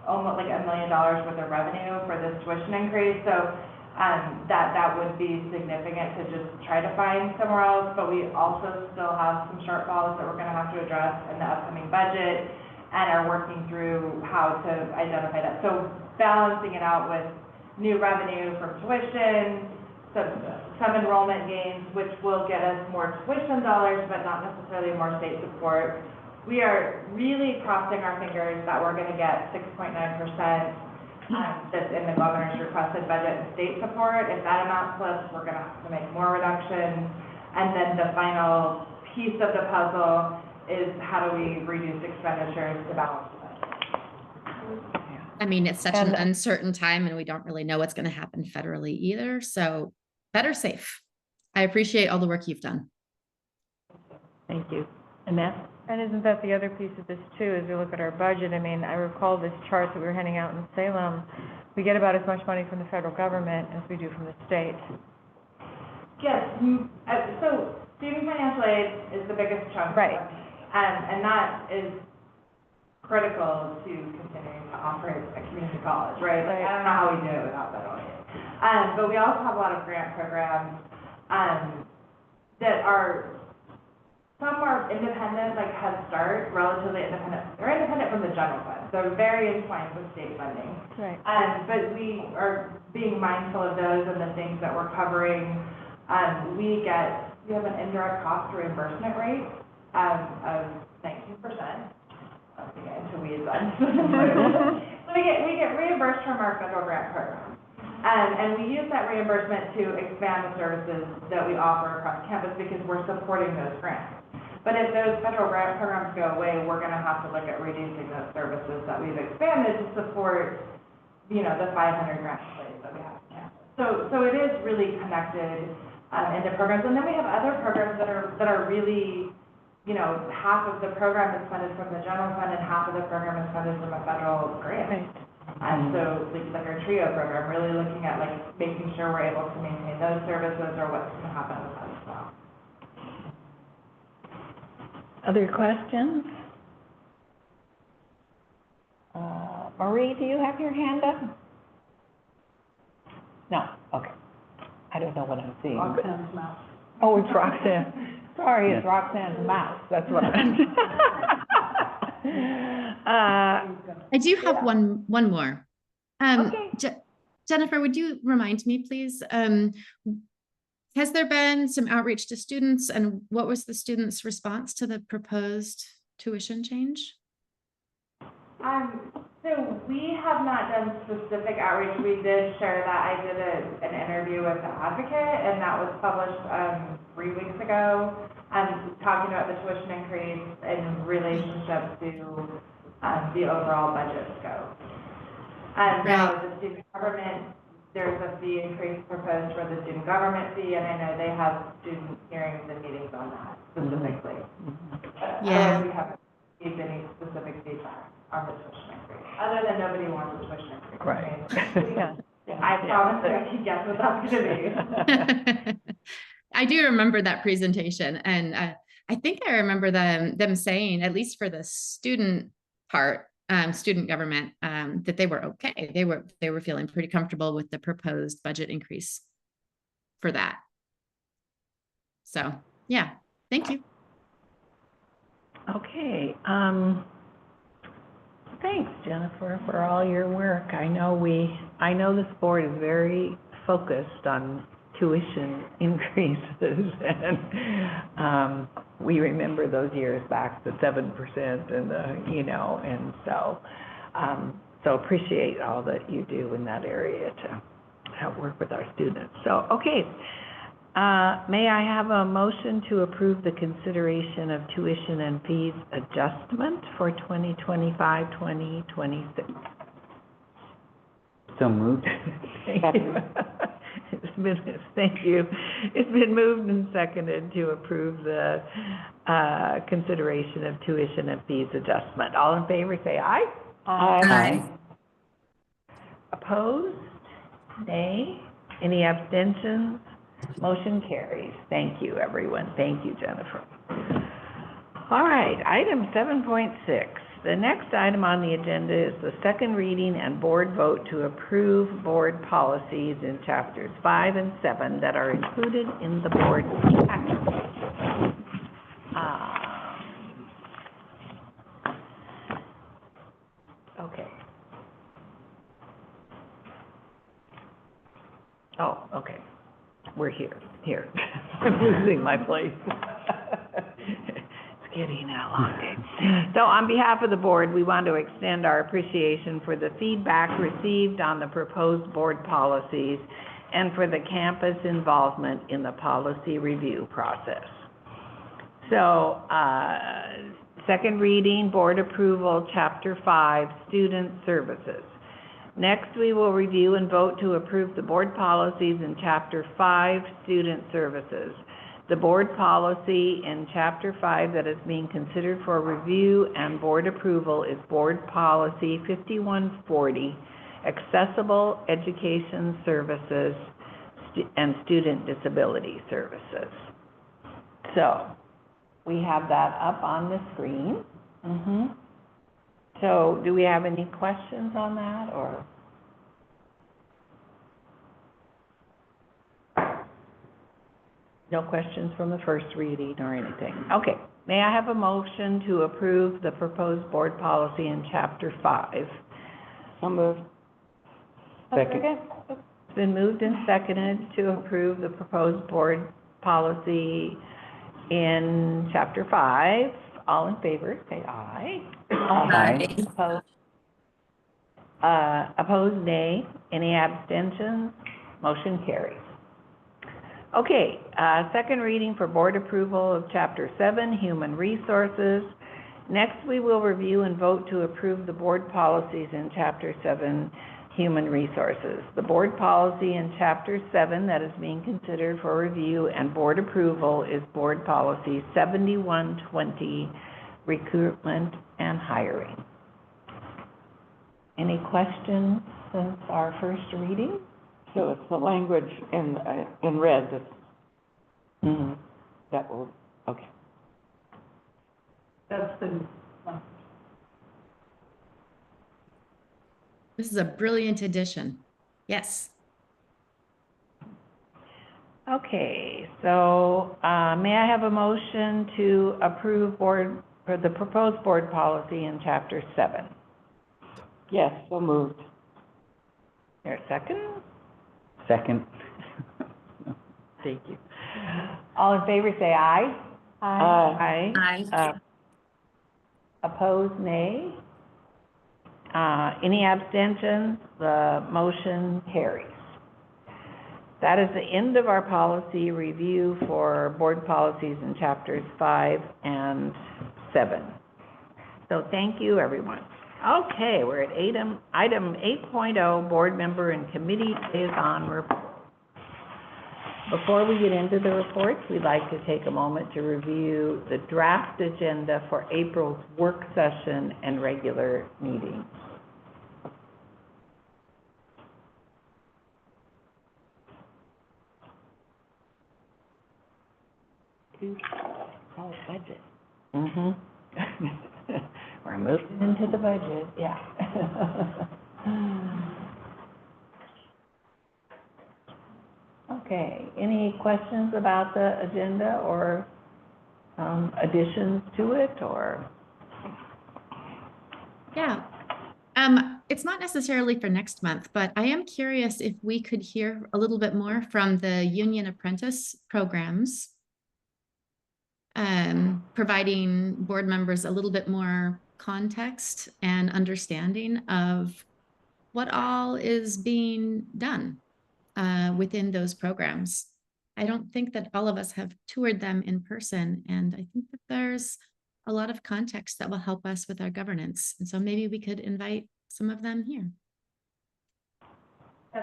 almost like $1 million worth of revenue for this tuition increase. So that would be significant to just try to find somewhere else. But we also still have some shortfalls that we're going to have to address in the upcoming budget, and are working through how to identify that. So balancing it out with new revenue from tuition, some enrollment gains, which will get us more tuition dollars, but not necessarily more state support. We are really crossing our fingers that we're going to get 6.9% that's in the governor's requested budget and state support. If that amount slips, we're going to have to make more reductions. And then the final piece of the puzzle is how do we reduce expenditures to balance the budget. I mean, it's such an uncertain time and we don't really know what's going to happen federally either. So better safe. I appreciate all the work you've done. Thank you. Annette? And isn't that the other piece of this too, as we look at our budget? I mean, I recall this chart that we were handing out in Salem. We get about as much money from the federal government as we do from the state. Yes, so student financial aid is the biggest chunk. Right. And that is critical to continuing to operate a community college, right? Like, I don't know how we do it without federal aid. But we also have a lot of grant programs that are, some are independent, like Head Start, relatively independent. They're independent from the general fund. They're very entwined with state funding. Right. But we are being mindful of those and the things that we're covering. We have an indirect cost reimbursement rate of 19%. To get into weeds on. So we get reimbursed from our federal grant program. And we use that reimbursement to expand the services that we offer across campus because we're supporting those grants. But if those federal grant programs go away, we're going to have to look at reducing those services that we've expanded to support, you know, the 500 grant employees that we have on campus. So it is really connected into programs. And then we have other programs that are really, you know, half of the program is funded from the general fund and half of the program is funded from a federal grant. Right. And so like our TRIO program, really looking at like making sure we're able to maintain those services or what's going to happen with that as well. Other questions? Marie, do you have your hand up? No, okay. I don't know what I'm seeing. Roxanne's mouse. Oh, it's Roxanne. Sorry, it's Roxanne's mouse. That's what I I do have one more. Okay. Jennifer, would you remind me, please? Has there been some outreach to students, and what was the students' response to the proposed tuition change? So we have not done specific outreach. We did share that I did an interview with an advocate, and that was published 3 weeks ago, talking about the tuition increase in relationship to the overall budget scope. Now the student government, there's a fee increase proposed for the student government fee, and I know they have student hearings and meetings on that specifically. Yeah. We haven't received any specific feedback on the tuition increase, other than nobody wants a tuition increase. Right. I promise that I can guess what that's going to be. I do remember that presentation, and I think I remember them saying, at least for the student part, student government, that they were okay. They were feeling pretty comfortable with the proposed budget increase for that. So, yeah, thank you. Okay, thanks, Jennifer, for all your work. I know this board is very focused on tuition increases, and we remember those years back, the 7% and and so appreciate all that you do in that area to help work with our students. So, okay, may I have a motion to approve the consideration of tuition and fees adjustment for 2025-2026? So moved. Thank you. Thank you. It's been moved and seconded to approve the consideration of tuition and fees adjustment. All in favor, say aye. Aye. Opposed? Nay? Any abstentions? Motion carries. Thank you, everyone. Thank you, Jennifer. All right, item 7.6. The next item on the agenda is the second reading and board vote to approve board policies in chapters 5 and 7 that are included in the board packet. Okay. Oh, okay. We're here. I'm losing my place. It's getting elongated. So on behalf of the board, we want to extend our appreciation for the feedback received on the proposed board policies and for the campus involvement in the policy review process. So, second reading, board approval, chapter 5, student services. Next, we will review and vote to approve the board policies in Chapter 5, Student Services. The board policy in Chapter 5 that is being considered for review and board approval is Board Policy 5140, Accessible Education Services and Student Disability Services. So, we have that up on the screen. So, do we have any questions on that, or? No questions from the first reading or anything? Okay. May I have a motion to approve the proposed board policy in Chapter 5? So moved. Second. It's been moved and seconded to approve the proposed board policy in Chapter 5. All in favor, say aye. Aye. Opposed, nay. Any abstentions? Motion carries. Okay, second reading for board approval of Chapter 7, Human Resources. Next, we will review and vote to approve the board policies in Chapter 7, Human Resources. The board policy in Chapter 7 that is being considered for review and board approval is Board Policy 7120, Recruitment and Hiring. Any questions since our first reading? So it's the language in red that's, that will, okay. That's the, This is a brilliant addition. Yes. okay, so may I have a motion to approve the proposed board policy in Chapter 7? Yes, so moved. There a second? Second. Thank you. All in favor, say aye. Aye. Aye. Opposed, nay. Any abstentions? The motion carries. That is the end of our policy review for board policies in Chapters 5 and 7. So thank you, everyone. Okay, we're at item 8.0, board member and committee liaison report. Before we get into the reports, we'd like to take a moment to review the draft agenda for April's work session and regular meetings. Oh, budget. We're moving into the budget, yeah. Okay, any questions about the agenda or additions to it, or? Yeah. It's not necessarily for next month, but I am curious if we could hear a little bit more from the union apprentice programs, providing board members a little bit more context and understanding of what all is being done within those programs. I don't think that all of us have toured them in person, and I think that there's a lot of context that will help us with our governance. And so maybe we could invite some of them here.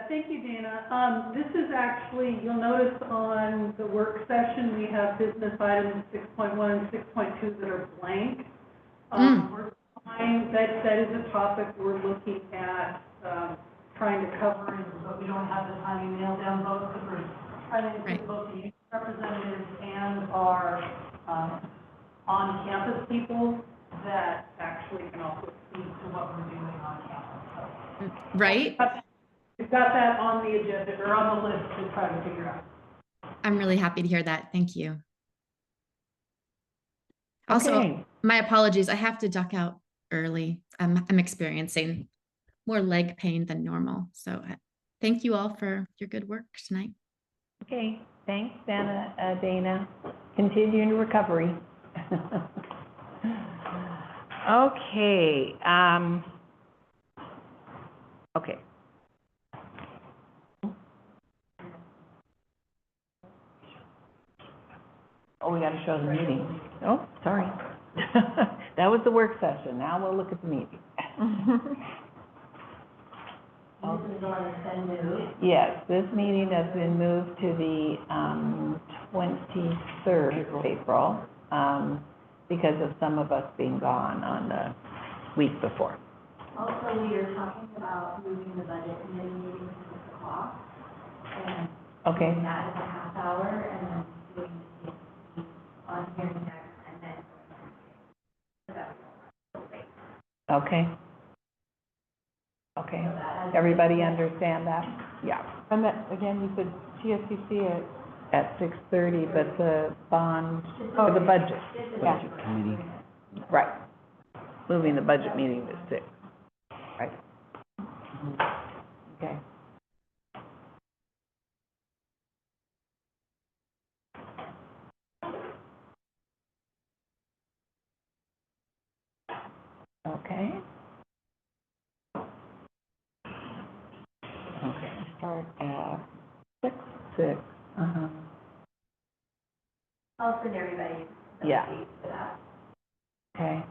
Thank you, Dana. This is actually, you'll notice on the work session, we have business items 6.1 and 6.2 that are blank. We're trying, that is a topic we're looking at trying to cover, but we don't have the timing nailed down both, because we're trying to include both the youth representatives and our on-campus people that actually can also speak to what we're doing on campus. So, right? We've got that on the agenda, or on the list to try to figure out. I'm really happy to hear that. Thank you. Also, my apologies. I have to duck out early. I'm experiencing more leg pain than normal. So thank you all for your good work tonight. Okay, thanks, Dana. Continuing recovery. Okay. Okay. Oh, we got to show the meeting. Oh, sorry. That was the work session. Now we'll look at the meeting. Yes, this meeting has been moved to the 23rd of April because of some of us being gone on the week before. Also, we are talking about moving the budget committee meeting to 6 o'clock. And okay. Doing that is a half hour, and then doing the CSC on hearing next, and then so that was okay. Okay. So everybody understand that? Yeah. And that, again, you said TSCC at 6:30, but the bond, or the budget. Budget committee. Right. Moving the budget meeting to 6. Right. Okay. Okay. Okay. start at 6. I'll send everybody the Yeah. updates for that. Okay.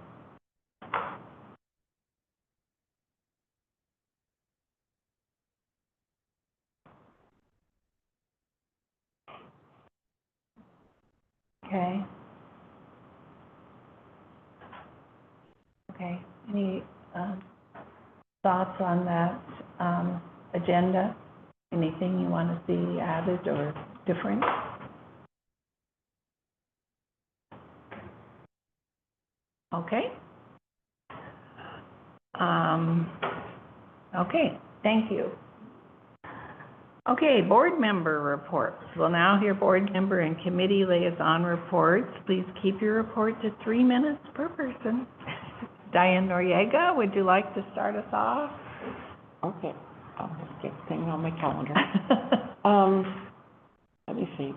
Okay. Okay. Any thoughts on that agenda? Anything you want to see added or different? Okay. Okay, thank you. Okay, board member reports. We'll now hear board member and committee liaison reports. Please keep your report to 3 minutes per person. Diane Noriega, would you like to start us off? Okay, I'll just get things on my calendar. Let me see.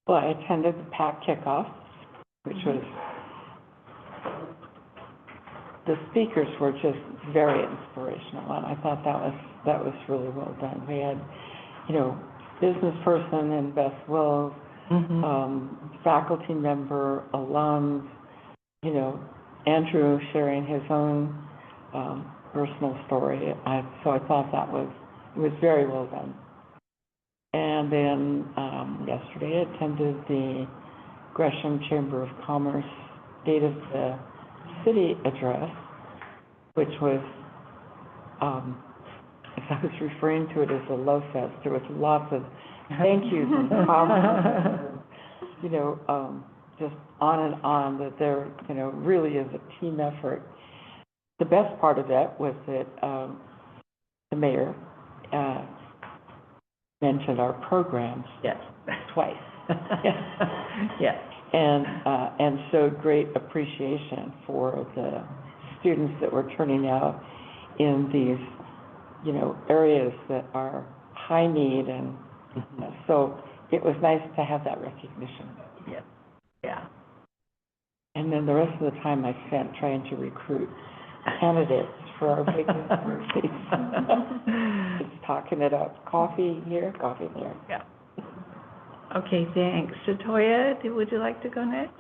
Well, I attended the PAC kickoff, which was, the speakers were just very inspirational, and I thought that was really well done. We had, business person and Beth Wills, faculty member, alums, Andrew sharing his own personal story. So I thought it was very well done. And then yesterday I attended the Gresham Chamber of Commerce State of the City address, which was, as I was referring to it as a love fest. There was lots of thank yous and compliments. just on and on, that there, you know, really is a team effort. The best part of that was that the mayor mentioned our programs Yes. twice. Yes. And showed great appreciation for the students that were turning out in these, you know, areas that are high need, and so it was nice to have that recognition. Yes. Yeah. And then the rest of the time I spent trying to recruit candidates for our vacancies. Just talking it up, coffee here, coffee there. Yeah. Okay, thanks. Shatoya, would you like to go next?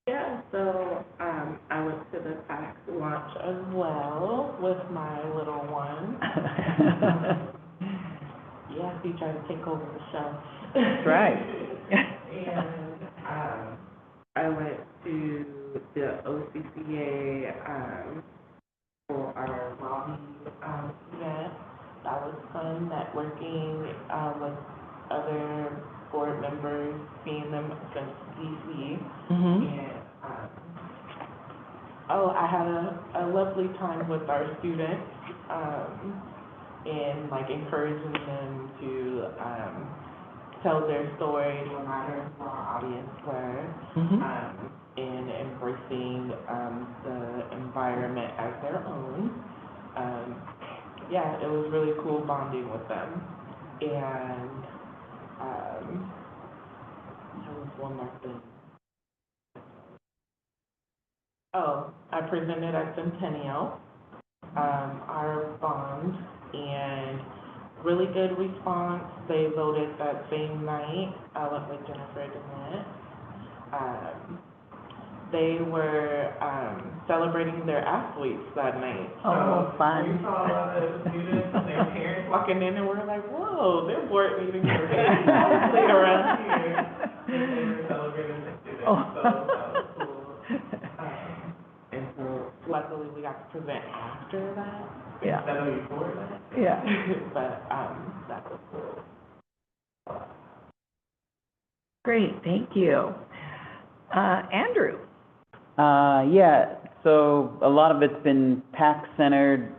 Yeah, so, I went to the PAX launch as well with my little one. Yeah, he tried to take over the show. That's right. And, I went to the OCCA, for our lobby, event. That was fun, networking, with other board members, seeing them since DC. And, I had a lovely time with our students, and like encouraging them to, tell their story no matter who our audience were, and embracing, the environment as their own. Yeah, it was really cool bonding with them. And, there was one more thing. Oh, I presented at Centennial, our bond, and really good response. They voted that same night. I went with Jennifer DeMint. They were, celebrating their athletes that night. Oh, So fun. we saw a lot of students and their parents walking in, and we're like, whoa, their board meetings are very lively around here. And they were celebrating the students, so that was cool. And so luckily we got to present after that, Yeah. instead of before that. Yeah. But, that was cool. Great, thank you. Andrew? Yeah, so a lot of it's been PAC-centered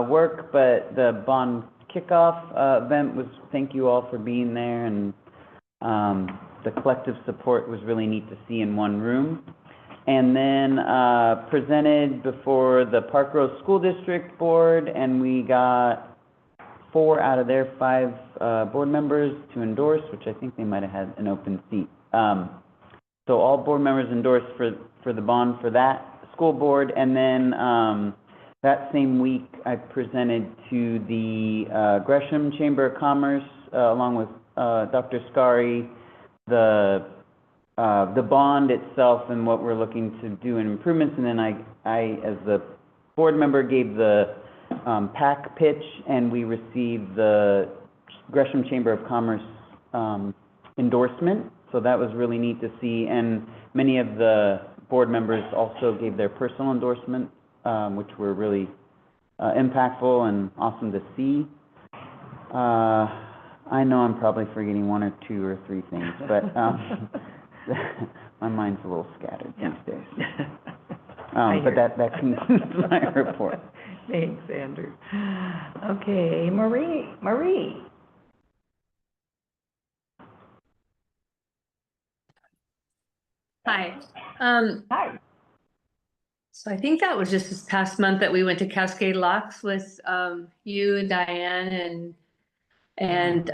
work, but the bond kickoff event was, thank you all for being there, and the collective support was really neat to see in one room. And then presented before the Park Rose School District Board, and we got 4 out of their 5 board members to endorse, which I think they might have had an open seat. So all board members endorsed for the bond for that school board, and then that same week I presented to the Gresham Chamber of Commerce along with Dr. Scari the bond itself and what we're looking to do in improvements, and then I as the board member gave the PAC pitch, and we received the Gresham Chamber of Commerce endorsement. So that was really neat to see, and many of the board members also gave their personal endorsement, which were really impactful and awesome to see. I know I'm probably forgetting 1 or 2 or 3 things, but my mind's a little scattered these days. But that concludes my report. Thanks, Andrew. Okay, Marie. Hi. Hi. So I think that was just this past month that we went to Cascade Locks with you and Diane and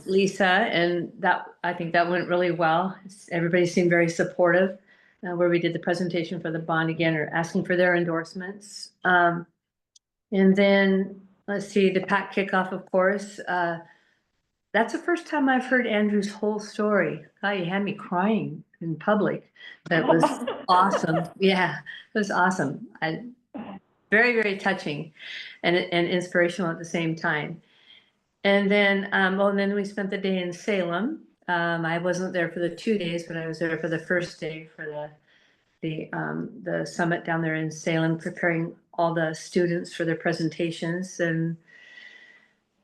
Lisa, and that I think that went really well. Everybody seemed very supportive, where we did the presentation for the bond again, or asking for their endorsements. And then let's see, the PAC kickoff, of course. That's the first time I've heard Andrew's whole story. God, you had me crying in public. That was awesome. Yeah, it was awesome. Very, very touching and inspirational at the same time. And then, and then we spent the day in Salem. I wasn't there for the 2 days, but I was there for the first day for the summit down there in Salem, preparing all the students for their presentations. And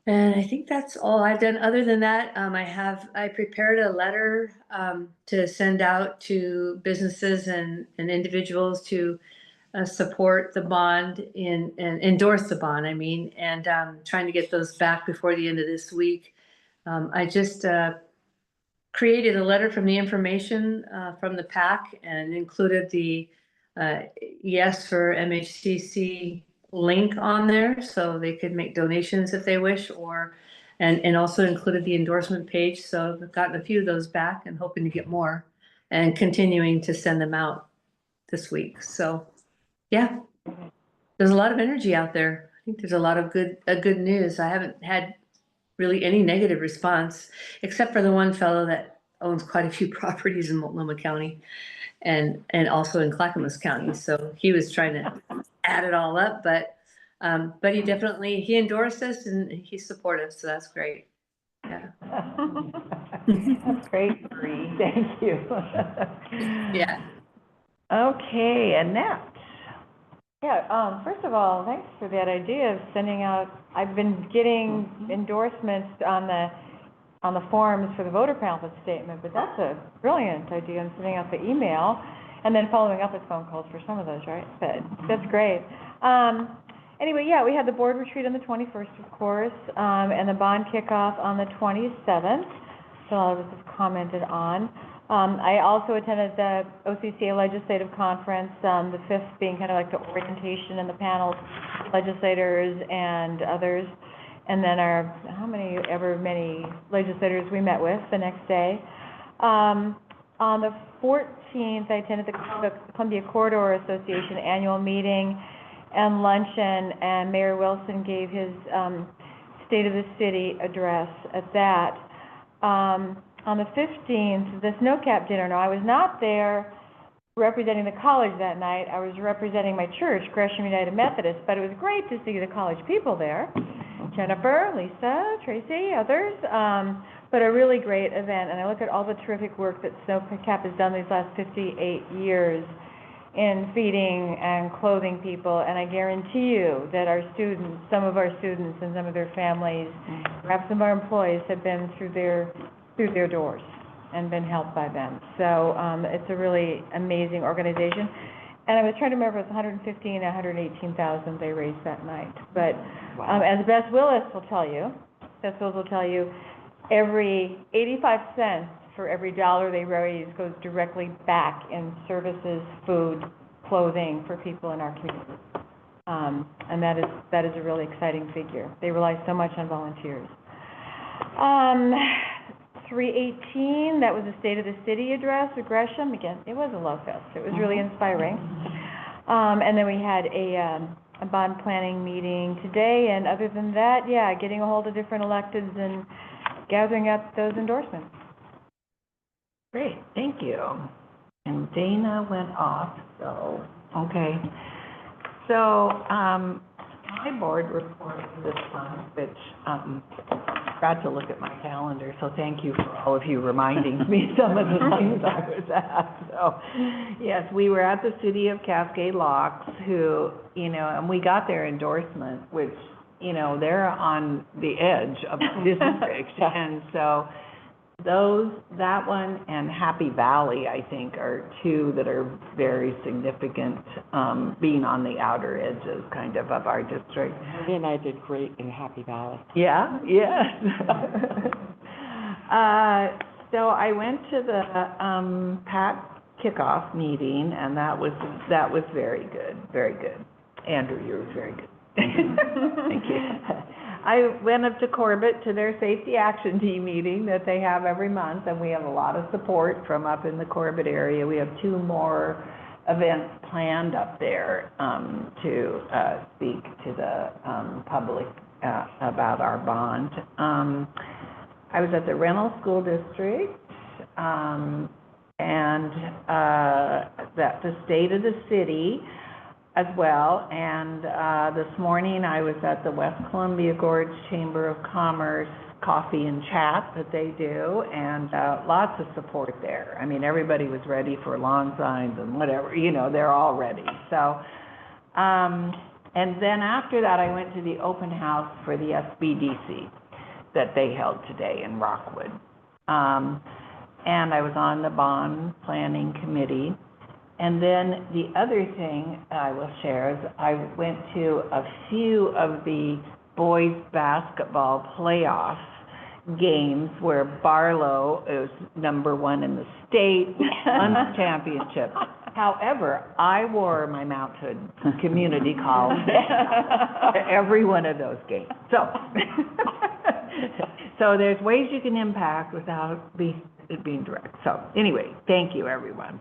And I think that's all I've done. Other than that, I prepared a letter to send out to businesses and individuals to support the bond and endorse the bond, I mean, and trying to get those back before the end of this week. I just created a letter from the information from the PAC and included the Yes for MHCC link on there so they could make donations if they wish, or and also included the endorsement page. So I've gotten a few of those back and hoping to get more and continuing to send them out this week. So yeah, there's a lot of energy out there. I think there's a lot of good news. I haven't had really any negative response, except for the one fellow that owns quite a few properties in Multnomah County and also in Clackamas County. So he was trying to add it all up, but he definitely, he endorsed us and he's supportive, so that's great. Yeah. That's great, Bree. Thank you. Yeah. Okay, Annette. Yeah, first of all, thanks for that idea of sending out, I've been getting endorsements on the forms for the voter pamphlet statement, but that's a brilliant idea, and sending out the email, and then following up with phone calls for some of those, right? But that's great. Anyway, yeah, we had the board retreat on the 21st, of course, and the bond kickoff on the 27th, so I was just commented on. I also attended the OCCA Legislative Conference, the 5th being kind of like the orientation and the panels, legislators and others, and then many legislators we met with the next day. On the 14th, I attended the Columbia Corridor Association annual meeting and luncheon, and Mayor Wilson gave his State of the City address at that. On the 15th, the Snowcap dinner. Now, I was not there representing the college that night. I was representing my church, Gresham United Methodist, but it was great to see the college people there. Jennifer, Lisa, Tracy, others, but a really great event. And I look at all the terrific work that Snowcap has done these last 58 years in feeding and clothing people, and I guarantee you that our students, some of our students and some of their families, perhaps some of our employees have been through their doors and been helped by them. So it's a really amazing organization. And I was trying to remember, it was 115, 118,000 they raised that night. But as Beth Willis will tell you, every 85 cents for every dollar they raise goes directly back in services, food, clothing for people in our community. And that is a really exciting figure. They rely so much on volunteers. 318, that was the State of the City address with Gresham. Again, it was a love fest. It was really inspiring. And then we had a bond planning meeting today, and other than that, yeah, getting a hold of different electeds and gathering up those endorsements. Great, thank you. And Dana went off, so, okay. So, my board report this month, which, forgot to look at my calendar, so thank you for all of you reminding me some of the things I was at. So, yes, we were at the City of Cascade Locks, who, and we got their endorsement, which, they're on the edge of the district. And so that one and Happy Valley, I think, are two that are very significant, being on the outer edges kind of our district. He and I did great in Happy Valley. Yeah, yes. So I went to the PAC kickoff meeting, and that was very good, very good. Andrew, you were very good. Thank you. I went up to Corbett to their Safety Action Team meeting that they have every month, and we have a lot of support from up in the Corbett area. We have 2 more events planned up there to speak to the public about our bond. I was at the Reynolds School District and the State of the City as well, and this morning I was at the West Columbia Gorge Chamber of Commerce coffee and chat that they do, and lots of support there. I mean, everybody was ready for lawn signs and whatever, they're all ready. So, and then after that I went to the open house for the SBDC. that they held today in Rockwood. And I was on the bond planning committee. And then the other thing I will share is I went to a few of the boys basketball playoff games where Barlow is #1 in the state, won the championship. However, I wore my Mount Hood community college to every one of those games. So, so there's ways you can impact without it being direct. So anyway, thank you, everyone.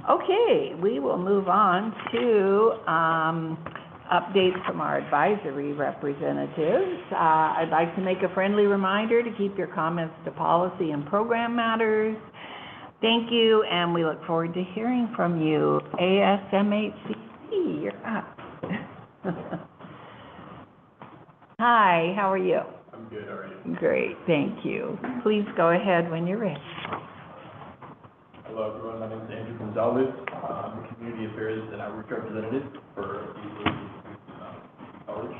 Okay, we will move on to updates from our advisory representatives. I'd like to make a friendly reminder to keep your comments to policy and program matters. Thank you, and we look forward to hearing from you. ASMHCC, you're up. Hi, how are you? I'm good, how are you? Great, thank you. Please go ahead when you're ready. Hello, everyone. My name is Andrew Gonzalez. I'm a Community Affairs and Outreach Representative for the College.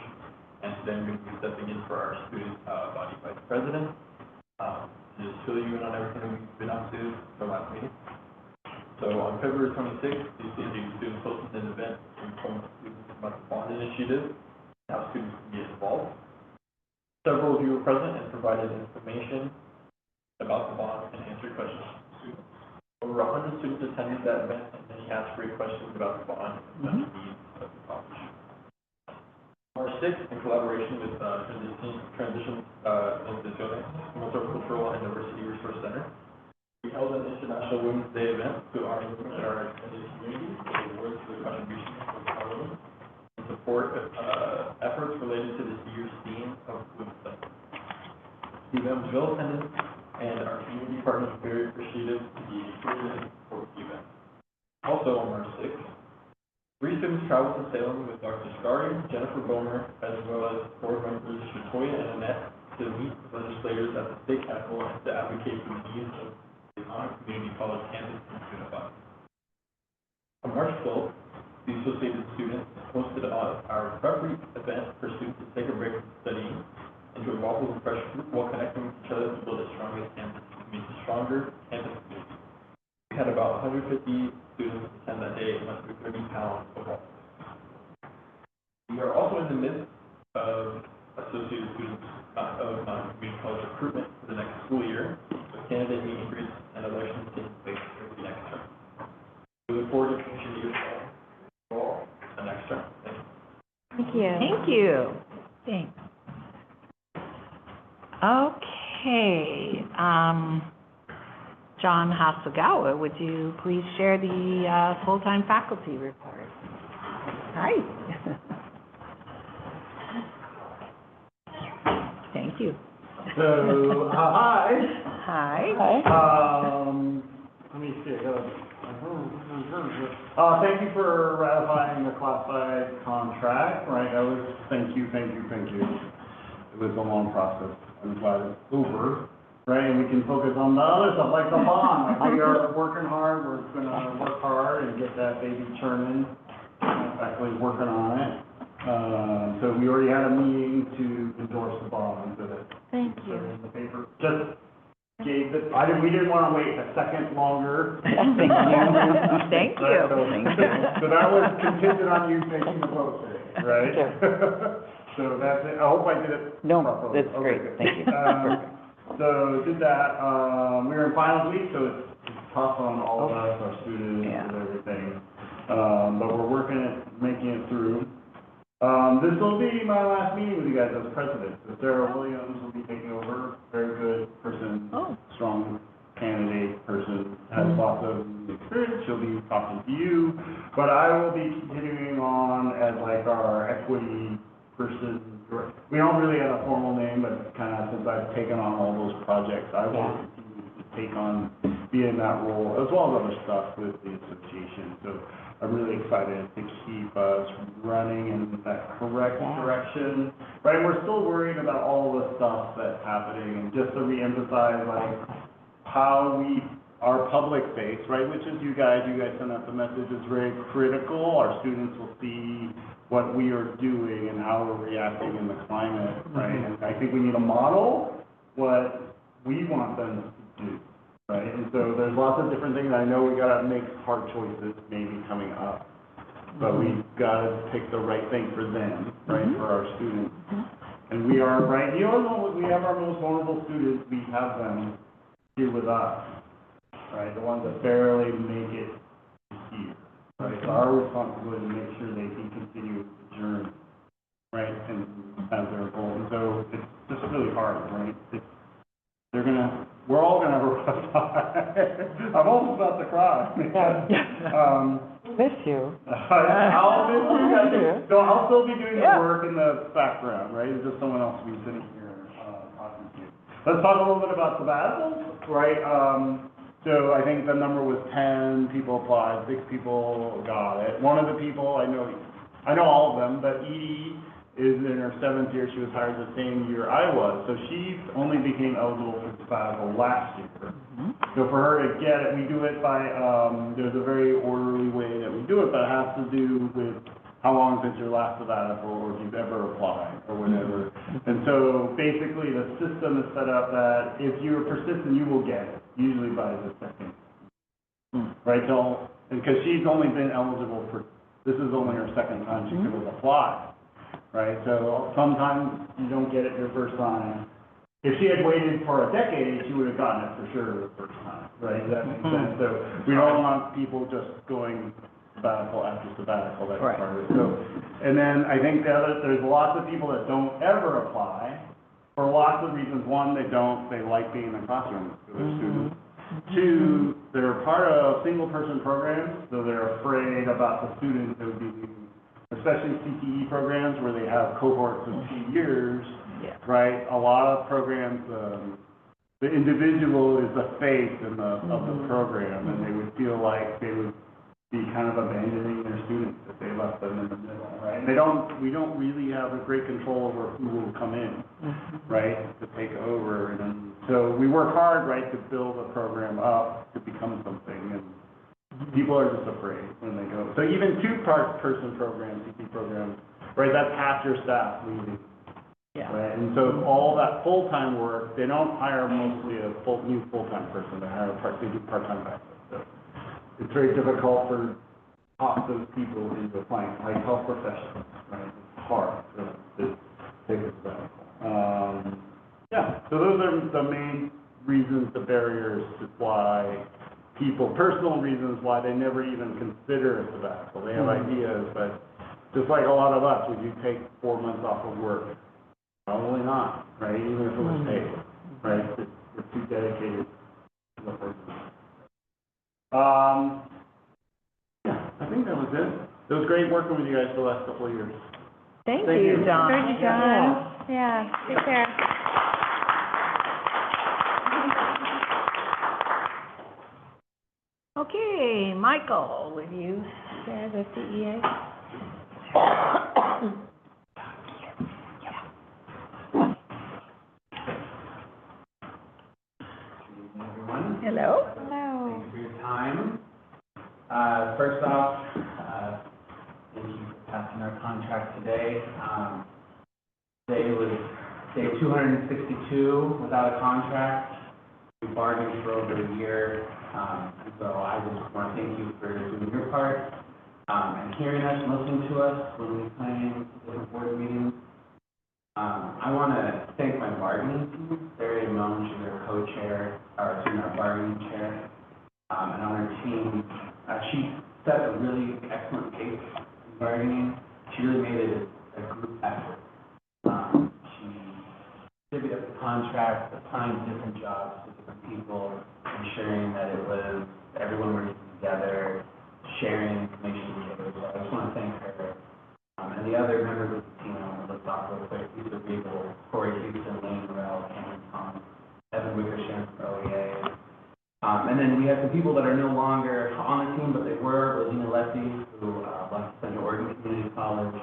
And today I'm going to be stepping in for our Student Body Vice President. Just fill you in on everything that we've been up to for last meeting. So on February 26th, the CNJ students hosted an event to inform students about the bond initiative and how students can get involved. Several of you were present and provided information about the bond and answered questions from students. Over 100 students attended that event, and many asked great questions about the bond and the needs of the college. March 6th, in collaboration with Transition Instituciones, Multicultural Cultural and Diversity Resource Center, we held an International Women's Day event to honor women in our extended community with awards for their contributions to the parliament and support efforts related to this year's theme of Women's Day. The event was well attended, and our community partners are very appreciative to be included and support the event. Also on March 6th, 3 students traveled to Salem with Dr. Scari, Jennifer Bomer, as well as board members Shatoya and Annette to meet with legislators at the state capitol and to advocate for the needs of the Honor Community College campus and student body. On March 12th, the Associated Students hosted our prep week event for students to take a break from studying, enjoy waffles and fresh fruit while connecting with each other to build a stronger campus community. We had about 150 students attend that day and went through 30 pounds of waffles. We are also in the midst of Associated Students of non-community college recruitment for the next school year, with candidate meet and greets and elections taking place over the next term. We look forward to finishing the year for the next term. Thank you. Thank you. Thanks. Okay, John Hasagawa, would you please share the full-time faculty report? Hi. Thank you. So, hi. Hi. Let me see, thank you for ratifying the classified contract, right? Thank you. It was a long process. I'm glad it's over, right? And we can focus on the other stuff, like the bond. Like, we are working hard, we're gonna work hard and get that baby churning, actually working on it. So we already had a meeting to endorse the bond, Thank you. in the paper. Just gave it, we didn't wanna wait a second longer. Thank you. Thank you. So that was contingent on you taking the vote today, right? So that's it. I hope I did it No, properly. that's great, thank you. So did that, we were in finals week, so it's tough on all of us, our students and everything. But we're working it, making it through. This will be my last meeting with you guys as president. So Sarah Williams will be taking over, very good person, strong candidate person, has lots of experience. She'll be talking to you, but I will be continuing on as like our equity person. We don't really have a formal name, but kind of since I've taken on all those projects, I will continue to take on, be in that role, as well as other stuff with the association. So I'm really excited to keep us running in that correct direction. Right, we're still worried about all the stuff that's happening, and just to reemphasize, like, how our our public face, right, which is you guys send out the message, is very critical. Our students will see what we are doing and how we're reacting in the climate, right? And I think we need to model what we want them to do, right? And so there's lots of different things. I know we gotta make hard choices maybe coming up, but we gotta pick the right thing for them, right, for our students. And we are, right, you all know, we have our most vulnerable students, we have them here with us, right? The ones that barely make it here, right? It's our responsibility to make sure they can continue the journey, right? And as their goal. And so it's just really hard, right? We're all gonna have a rough time. I'm almost about to cry. Miss you. I'll miss you guys. So I'll still be doing the work in the background, right? It's just someone else will be sitting here, talking to you. Let's talk a little bit about sabbaticals, right? So I think the number was 10 people applied, 6 people got it. One of the people, I know all of them, but Edie is in her 7th year. She was hired the same year I was. So she only became eligible for sabbatical last year. So for her to get it, we do it by, there's a very orderly way that we do it, but it has to do with how long since your last sabbatical, or if you've ever applied, or whatever. And so basically the system is set up that if you're persistent, you will get it, usually by the second. Right, so, because she's only been eligible for, this is only her second time she could have applied. Right, so sometimes you don't get it your first time. If she had waited for a decade, she would have gotten it for sure the first time, right? Does that make sense? So we don't want people just going sabbatical after sabbatical, that's part of it. So, and then I think there's lots of people that don't ever apply for lots of reasons. One, they like being in the classroom with their students. Two, they're part of single-person programs, so they're afraid about the students that would be leaving, especially CTE programs where they have cohorts of 2 years, right? A lot of programs, the individual is the face of the program, and they would feel like they would be kind of abandoning their students if they left them in the middle, right? And we don't really have a great control over who will come in, right, to take over. And so we work hard, right, to build a program up to become something, and people are just afraid when they go. So even 2-person programs, CT programs, right, that's half your staff leaving. Right, and so all that full-time work, they don't hire mostly a new full-time person, they hire they do part-time backup. So it's very difficult for those people into applying, like health professionals, right? It's hard for them to take a sabbatical. So those are the main reasons, the barriers to why people, personal reasons why they never even consider a sabbatical. They have ideas, but just like a lot of us, would you take 4 months off of work? Probably not, right? Even if it was paid, right? We're too dedicated to the person. I think that was it. It was great working with you guys for the last couple of years. Thank you, John. Thank you, John. Yeah, take care. Okay, Michael, will you share the CEA? Everyone. Hello. Hello. Thanks for your time. First off, thank you for passing our contract today. Today was day 262 without a contract. We bargained for over a year, and so I just want to thank you for doing your part and hearing us, listening to us when we plan different board meetings. I want to thank my bargaining team, Sarah Ramon, she's our co-chair, our bargaining chair, and on our team. She set a really excellent pace in bargaining. She really made it a group effort. She divvied up the contract, applying different jobs to different people, ensuring that it was everyone working together, sharing information together. So I just want to thank her. And the other members of the team, I want to list off real quick: Lisa Riegel, Corey Houston, Lane Morrell, Cameron Thomas, Evan Wickersham from OEA. And then we have some people that are no longer on the team, but they were: Rosina Lessie, who left Central Oregon Community College,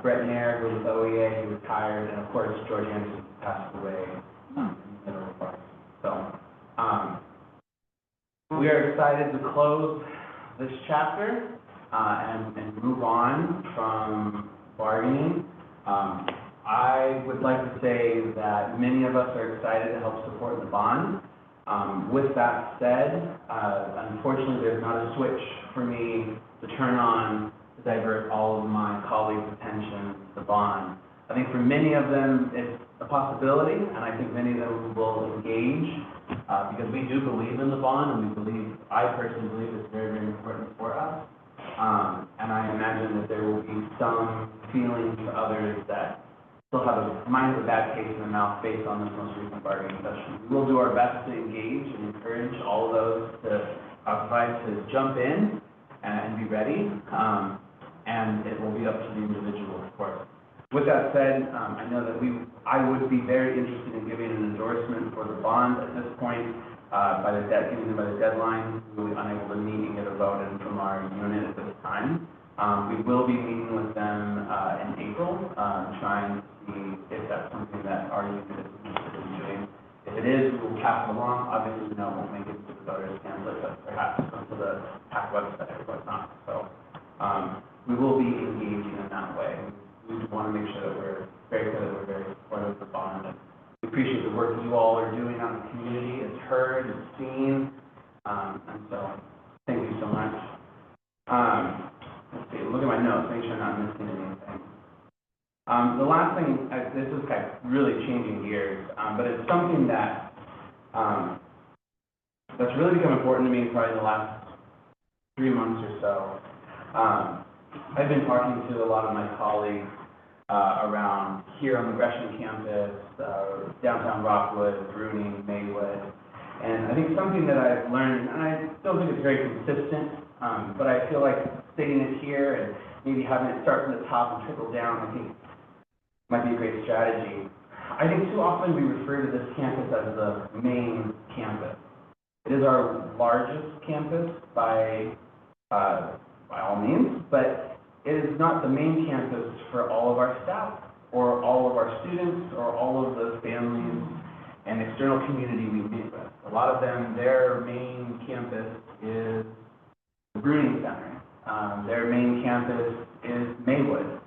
Brett Nair, who was with OEA, he retired, and of course George Anderson passed away in the middle of March. So We are excited to close this chapter, and move on from bargaining. I would like to say that many of us are excited to help support the bond. With that said, unfortunately, there's not a switch for me to turn on to divert all of my colleagues' attention to the bond. I think for many of them, it's a possibility, and I think many of them will engage, because we do believe in the bond, and I personally believe it's very, very important for us. And I imagine that there will be some feelings for others that still have a bad taste in their mouth based on this most recent bargaining session. We will do our best to engage and encourage all of those to jump in and be ready, and it will be up to the individual, of course. With that said, I know that I would be very interested in giving an endorsement for the bond at this point, getting them by the deadline. We were unable to meet and get a vote in from our unit at this time. We will be meeting with them in April, trying to see if that's something that our unit is interested in doing. If it is, we will pass it along. Obviously, we know it won't make it to the voters' pamphlet, but perhaps onto the PAC website or whatnot. So we will be engaging in that way. We want to make sure that we're very supportive of the bond. And we appreciate the work you all are doing out in the community. It's heard, it's seen, and so thank you so much. Let's see, look at my notes, make sure I'm not missing anything. The last thing, this is kind of really changing gears, but it's something that that's really become important to me probably in the last 3 months or so. I've been talking to a lot of my colleagues around here on the Gresham campus, downtown Rockwood, Bruning, Maywood, and I think something that I've learned, and I don't think it's very consistent, but I feel like stating it here and maybe having it start from the top and trickle down, I think might be a great strategy. I think too often we refer to this campus as the main campus. It is our largest campus by all means, but it is not the main campus for all of our staff or all of our students or all of the families and external community we meet with. A lot of them, their main campus is the Bruning Center. Their main campus is Maywood.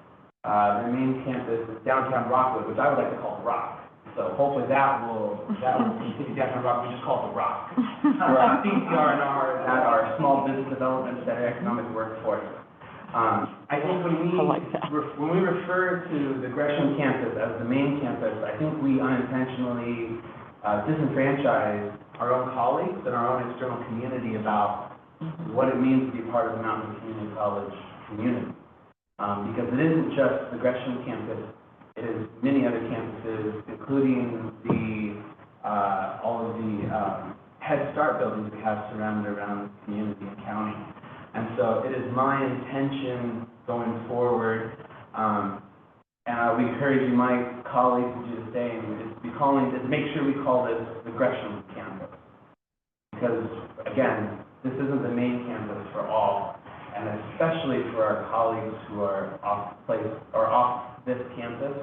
Their main campus is downtown Rockwood, which I would like to call the Rock. So hopefully that will continue downtown Rockwood, we just call it the Rock. Our CCR&R is at our Small Business Development Center, Economic Workforce. I think when we refer to the Gresham campus as the main campus, I think we unintentionally disenfranchise our own colleagues and our own external community about what it means to be part of the Mountain View Community College community. Because it isn't just the Gresham campus, it is many other campuses, including all of the Head Start buildings we have surrounded around the community and county. And so it is my intention going forward, and I would encourage my colleagues to do the same, is to make sure we call this the Gresham campus. Because, again, this isn't the main campus for all, and especially for our colleagues who are off this campus.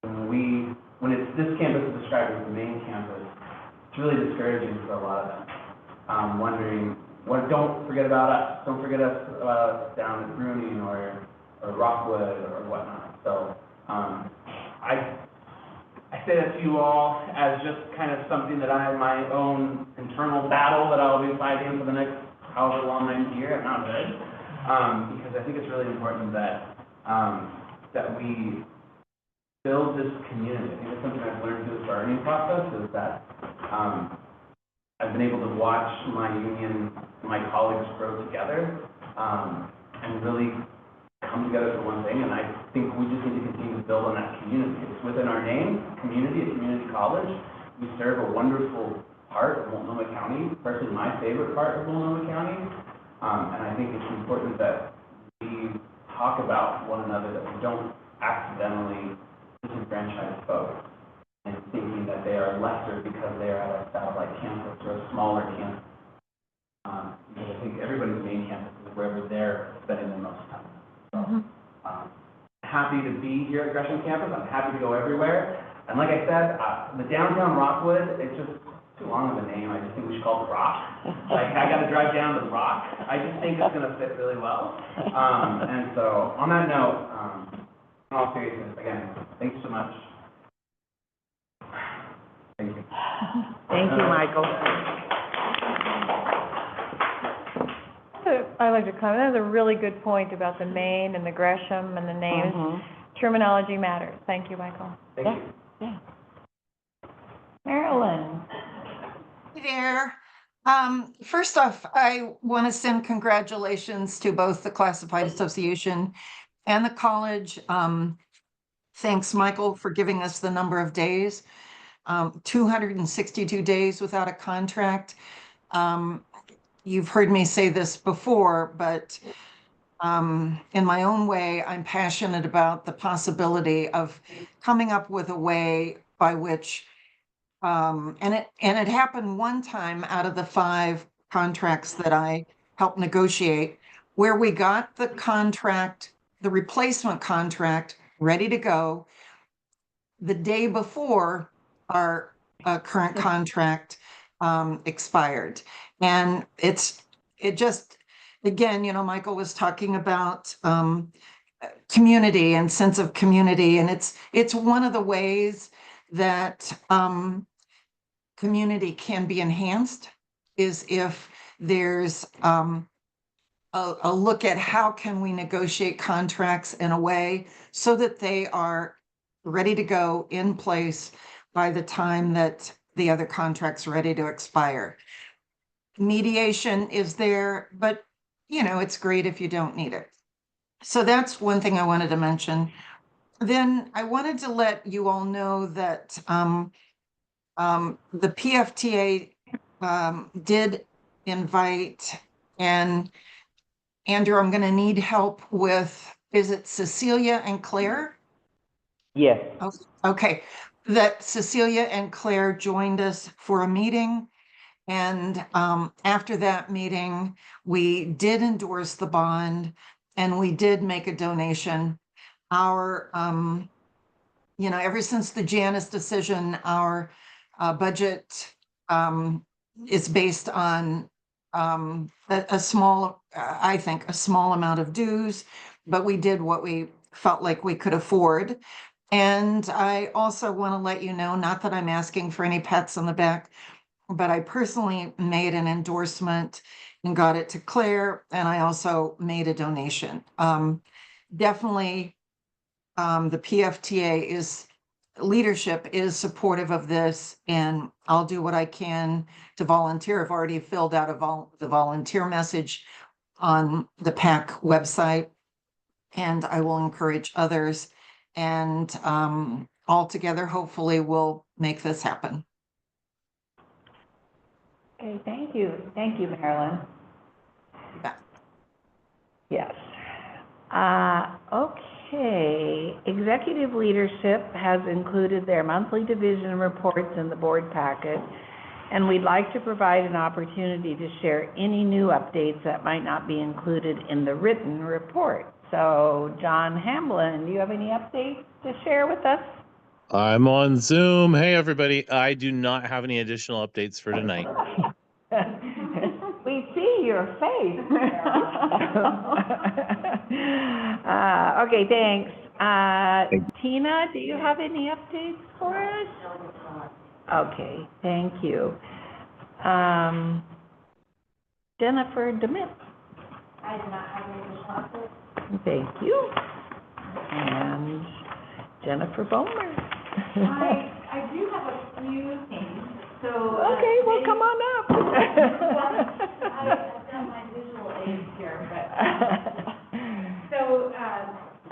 When this campus is described as the main campus, it's really discouraging for a lot of them. Wondering, don't forget about us. Don't forget us down at Bruning or Rockwood or whatnot. So I say that to you all as just kind of something that I have my own internal battle that I'll be fighting for the next however long I'm here. I'm not good, because I think it's really important that we build this community. I think it's something I've learned through this bargaining process is that I've been able to watch my union and my colleagues grow together and really come together for one thing, and I think we just need to continue to build on that community. It's within our name, community, a community college. We serve a wonderful part of Multnomah County, personally my favorite part of Multnomah County, and I think it's important that we talk about one another, that we don't accidentally disenfranchise folks and thinking that they are lesser because they are at a satellite campus or a smaller campus. Because I think everybody's main campus is wherever they're spending their most time. So, happy to be here at Gresham campus. I'm happy to go everywhere. And like I said, the downtown Rockwood, too long of a name, I just think we should call it The Rock. Like, I gotta drive down to The Rock, I just think it's gonna fit really well. And so, on that note, in all seriousness, again, thanks so much. Thank you. Thank you, Michael. I'd like to comment, that was a really good point about the Maine and the Gresham and the names. Terminology matters. Thank you, Michael. Thank you. Yeah. Marilyn. Hey there. First off, I want to send congratulations to both the Classified Association and the college. Thanks, Michael, for giving us the number of days. 262 days without a contract. You've heard me say this before, but in my own way, I'm passionate about the possibility of coming up with a way by which, and it happened one time out of the 5 contracts that I helped negotiate, where we got the contract, the replacement contract, ready to go the day before our current contract expired. And it just, again, you know, Michael was talking about community and sense of community, and it's one of the ways that community can be enhanced is if there's a look at how can we negotiate contracts in a way so that they are ready to go in place by the time that the other contract's ready to expire. Mediation is there, but you know, it's great if you don't need it. So that's one thing I wanted to mention. Then I wanted to let you all know that the PFTA did invite, and Andrew, I'm going to need help with, is it Cecilia and Claire? Yes. Okay, that Cecilia and Claire joined us for a meeting. And after that meeting, we did endorse the bond and we did make a donation. Our, you know, ever since the Janus decision, our budget is based on a small, I think, a small amount of dues, but we did what we felt like we could afford. And I also want to let you know, not that I'm asking for any pats on the back, but I personally made an endorsement and got it to Claire, and I also made a donation. Definitely, the PFTA leadership is supportive of this, and I'll do what I can to volunteer. I've already filled out the volunteer message on the PAC website, and I will encourage others. And all together, hopefully, we'll make this happen. Okay, thank you. Thank you, Marilyn. Yes. Okay, executive leadership has included their monthly division reports in the board packet, and we'd like to provide an opportunity to share any new updates that might not be included in the written report. So, John Hamblin, do you have any updates to share with us? I'm on Zoom. Hey, everybody. I do not have any additional updates for tonight. We see your face. Okay, thanks. Tina, do you have any updates for us? Okay, thank you. Jennifer DeMint. I do not have any additional updates. Thank you. And Jennifer Bomer. I do have a few things. So okay, well, come on up. I've done my visual aids here, but so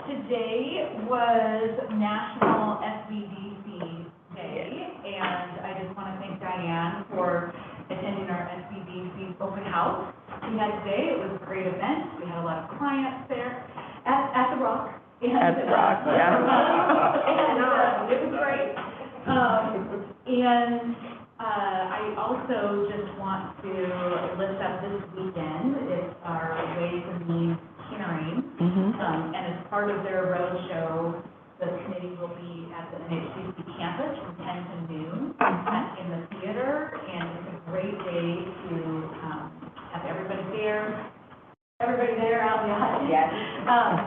today was National SBDC Day, and I just want to thank Diane for attending our SBDC open house we had today. It was a great event. We had a lot of clients there at the Rock. At the Rock, yeah. And it was great. And I also just want to lift up this weekend. It's our Ways and Means hearing. And as part of their roadshow, the committee will be at the NHCC campus from 10 to noon in the theater, and it's a great day to have everybody there out in the audience. Yes.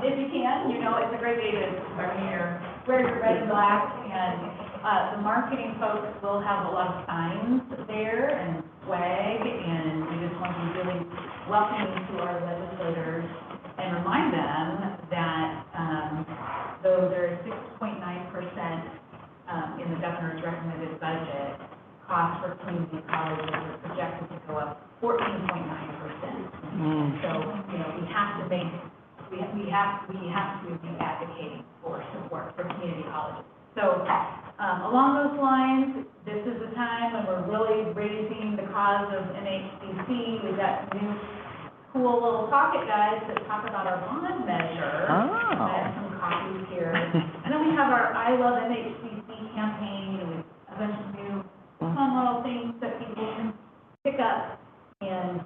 If you can, you know, it's a great day to wear your red and black, and the marketing folks will have a lot of signs there and swag, and we just want to be really welcoming to our legislators and remind them that though there's 6.9% in the governor's recommended budget, costs for community colleges are projected to go up 14.9%. So, you know, we have to be advocating for support for community colleges. So, along those lines, this is the time when we're really raising the cause of NHCC. We've got some new cool little pocket guides that talk about our bond measure. I have some copies here. And then we have our I Love NHCC campaign, and a bunch of new fun little things that people can pick up, and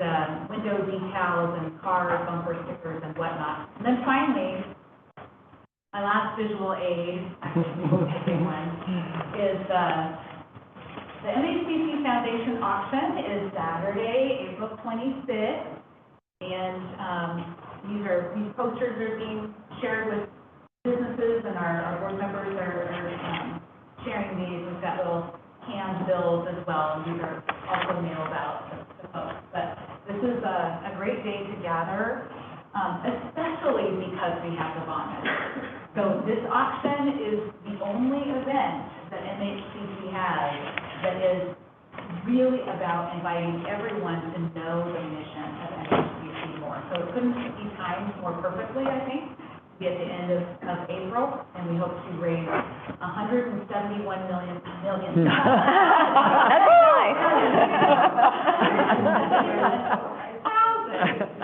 window decals and car bumper stickers and whatnot. And then finally, my last visual aid, actually the most big one, is the NHCC Foundation auction is Saturday, April 25th. And these posters are being shared with businesses, and our board members are sharing these. We've got little canned bills as well, and these are also mailed out to folks. But this is a great day to gather, especially because we have the bond measure. So this auction is the only event that NHCC has that is really about inviting everyone to know the mission of NHCC more. So it couldn't be timed more perfectly, I think, to be at the end of April, and we hope to raise $171 million. That's nice.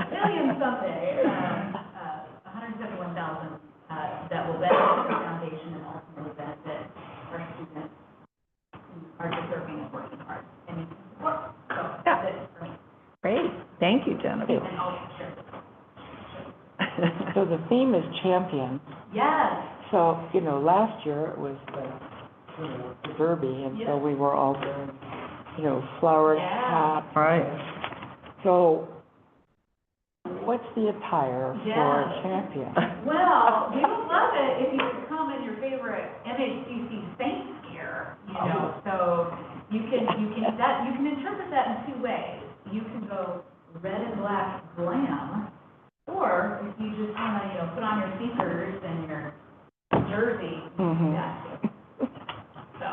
Million someday. 171,000 that will benefit the foundation and ultimately benefit our students who are deserving of working hard and need support. So that's it for me. Great. Thank you, Jennifer. And I'll share this. So the theme is champions. Yes. So, you know, last year it was the Derby, and so we were all wearing, you know, flowered hats. Right. So what's the attire for a champion? Well, we would love it if you could come in your favorite NHCC Saints gear, you know. So you can interpret that in two ways. You can go red and black glam, or if you just want to, you know, put on your sneakers and your jersey, you can do that too. So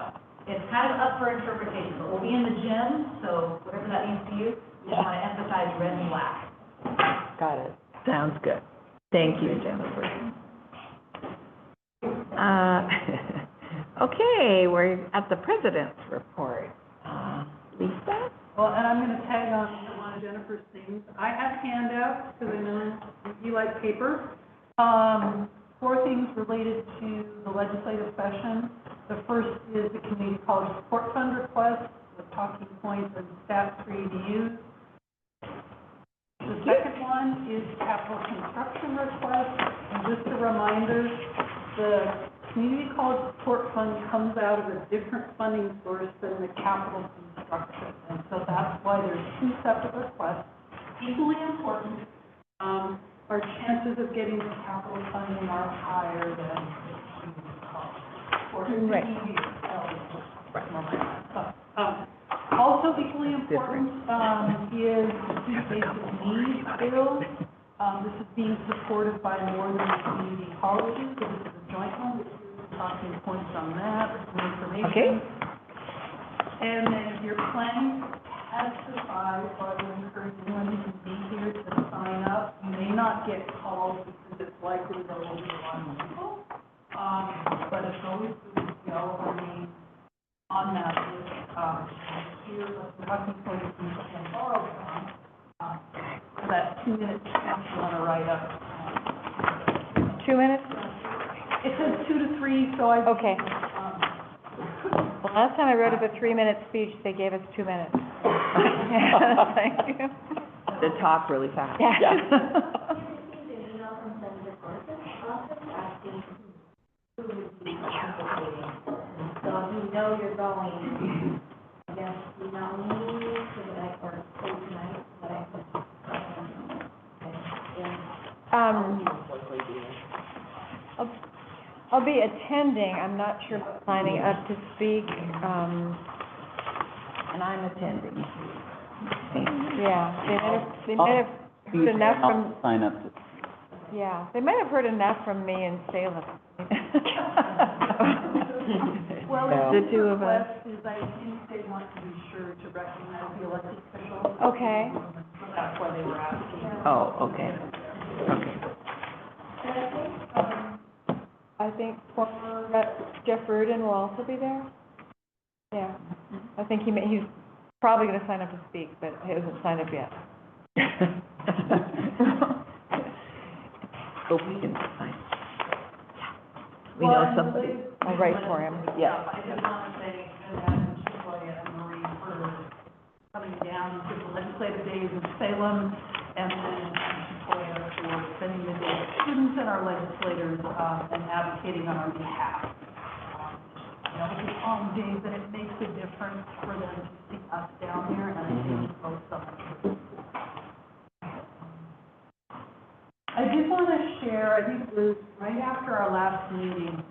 it's kind of up for interpretation, but we'll be in the gym, so whatever that means to you, we just want to emphasize red and black. Got it. Sounds good. Thank you, Jennifer. Okay, we're at the president's report. Lisa? Well, and I'm gonna tag on one of Jennifer's things. I have handouts, because I know you like paper. 4 things related to the legislative session. The first is the Community College Support Fund request, with talking points and stats for you to use. The second one is capital construction request, and just a reminder, the Community College Support Fund comes out of a different funding source than the capital construction, and so that's why there's 2 separate requests. Equally important, our chances of getting the capital funding are higher than the community college. Or the community also equally important is the student basic needs bill. This is being supported by more than community colleges, so this is a joint one. Talking points on that, some information. Okay. And then if you're planning to testify, so I would encourage anyone who can be here to sign up. You may not get called because it's likely there will be a lot of people. But it's always good to know our name on that list. Here, the talking points you can borrow from. For that 2 minutes, you want to write up. 2 minutes? It says 2 to 3, so I. Okay. Well, last time I wrote up a 3-minute speech, they gave us 2 minutes. Thank you. To talk really fast. An email from Senator Gorsuch's office asking who would be know you're going, I guess, email me so that I, or tonight, so that I can. I'll be attending, I'm not sure about signing up to speak, And I'm attending. yeah, they might have heard enough from, Sign up to. yeah, they might have heard enough from me in Salem. Well, The two of us. is I think they want to be sure to recognize the elected officials. Okay. So that's why they were asking. Oh, okay. Okay. I think former Rep. Jeff Rudin will also be there. Yeah, I think he's probably gonna sign up to speak, but he hasn't signed up yet. Hope we can find. We know somebody. I'll write for him. Yeah. I just want to thank Annette and Sheboygan and Marie for coming down to the legislative days in Salem, and then Sheboygan for spending the day with students and our legislators, and advocating on our behalf. You know, it's on days that it makes a difference for them to see us down there, and I think it's both something. I did want to share, I think it was right after our last meeting,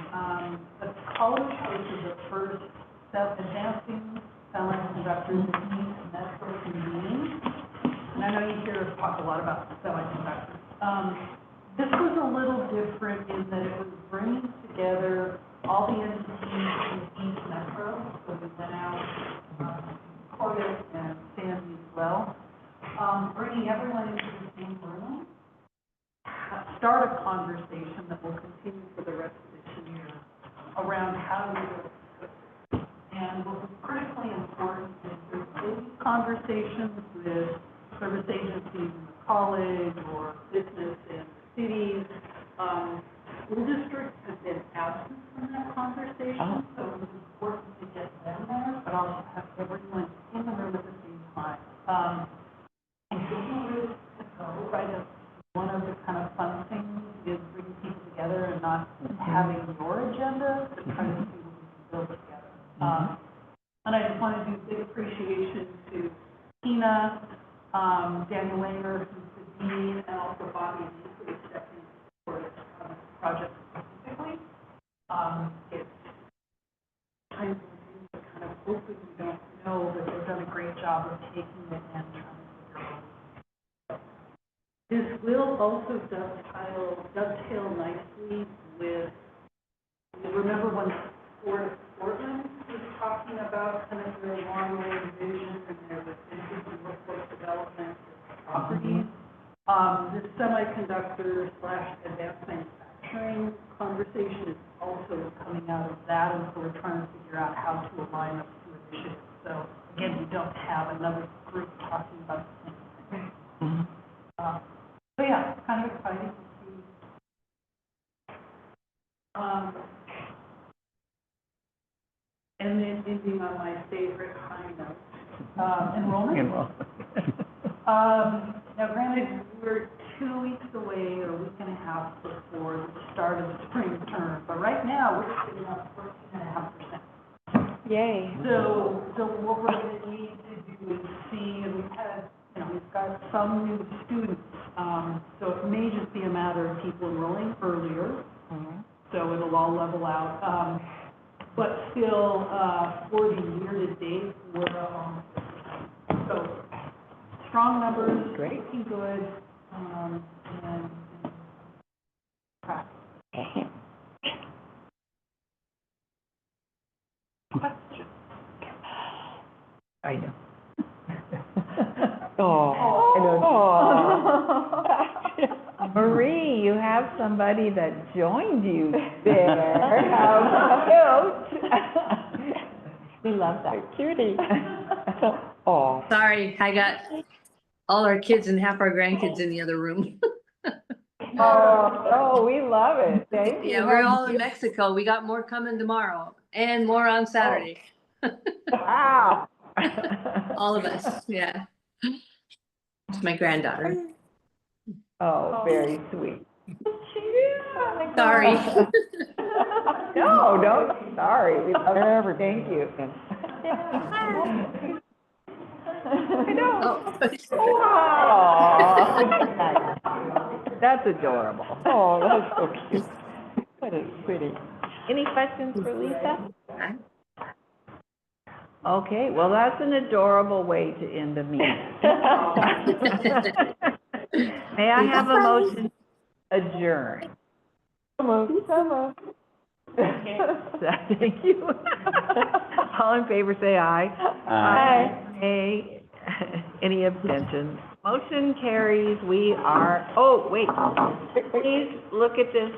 the college hosted the first advancing semiconductors in East Metro convening. And I know you hear us talk a lot about semiconductors. This was a little different in that it was bringing together all the entities in East Metro. So we went out, Cordes and Sandy as well, bringing everyone into the same room. Start a conversation that will continue for the rest of this year around how to do it. And what was critically important is there's those conversations with service agencies in the college or business in cities. School districts have been absent from that conversation, so it was important to get them there, but also have everyone in the room at the same time. And don't know where to go, right? One of the kind of fun things is bringing people together and not having your agenda, but trying to see what we can build together. And I just want to do big appreciation to Tina, Daniel Langer, who's the dean, and also Bobby Lee, who is stepping for this project specifically. It's kind of things that kind of hopefully we don't know, but they've done a great job of taking it and trying to figure out. This will also dovetail nicely with, you remember when Portland was talking about kind of their long-range vision and their interest in workforce development properties. This semiconductor / advanced manufacturing conversation is also coming out of that, and so we're trying to figure out how to align those two initiatives. So again, we don't have another group talking about the same thing. So yeah, it's kind of exciting to see. And then ending on my favorite high note, enrollment. Now granted, we're 2 weeks away or a week and a half before the start of the spring term, but right now we're sitting at 14.5%. Yay. So what we're going to need to do is see, and we've got some new students, so it may just be a matter of people enrolling earlier, so it'll all level out. But still, for the year-to-date, we're almost 50%. So strong numbers, looking good, and practice. Question? I know. Marie, you have somebody that joined you there. How cute. We love that. Cutie. Sorry, I got all our kids and half our grandkids in the other room. We love it. Thank you. Yeah, we're all in Mexico. We got more coming tomorrow and more on Saturday. Wow. All of us, yeah. It's my granddaughter. Oh, very sweet. Sorry. No, no, sorry. We love you. Thank you. I know. Aw. That's adorable. Oh, that's so cute. What a pretty. Any questions for Lisa? Okay, well, that's an adorable way to end a meeting. May I have a motion to adjourn? Thank you. All in favor, say aye. Aye. Nay. Any abstentions? Motion carries. We are, oh, wait. Please look at this.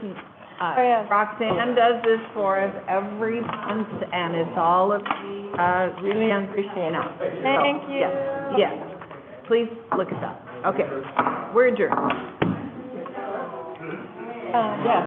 Roxanne does this for us every month, and it's all of the, really appreciate it. Thank you. Yes, please look at that. Okay, we're adjourned. Yeah.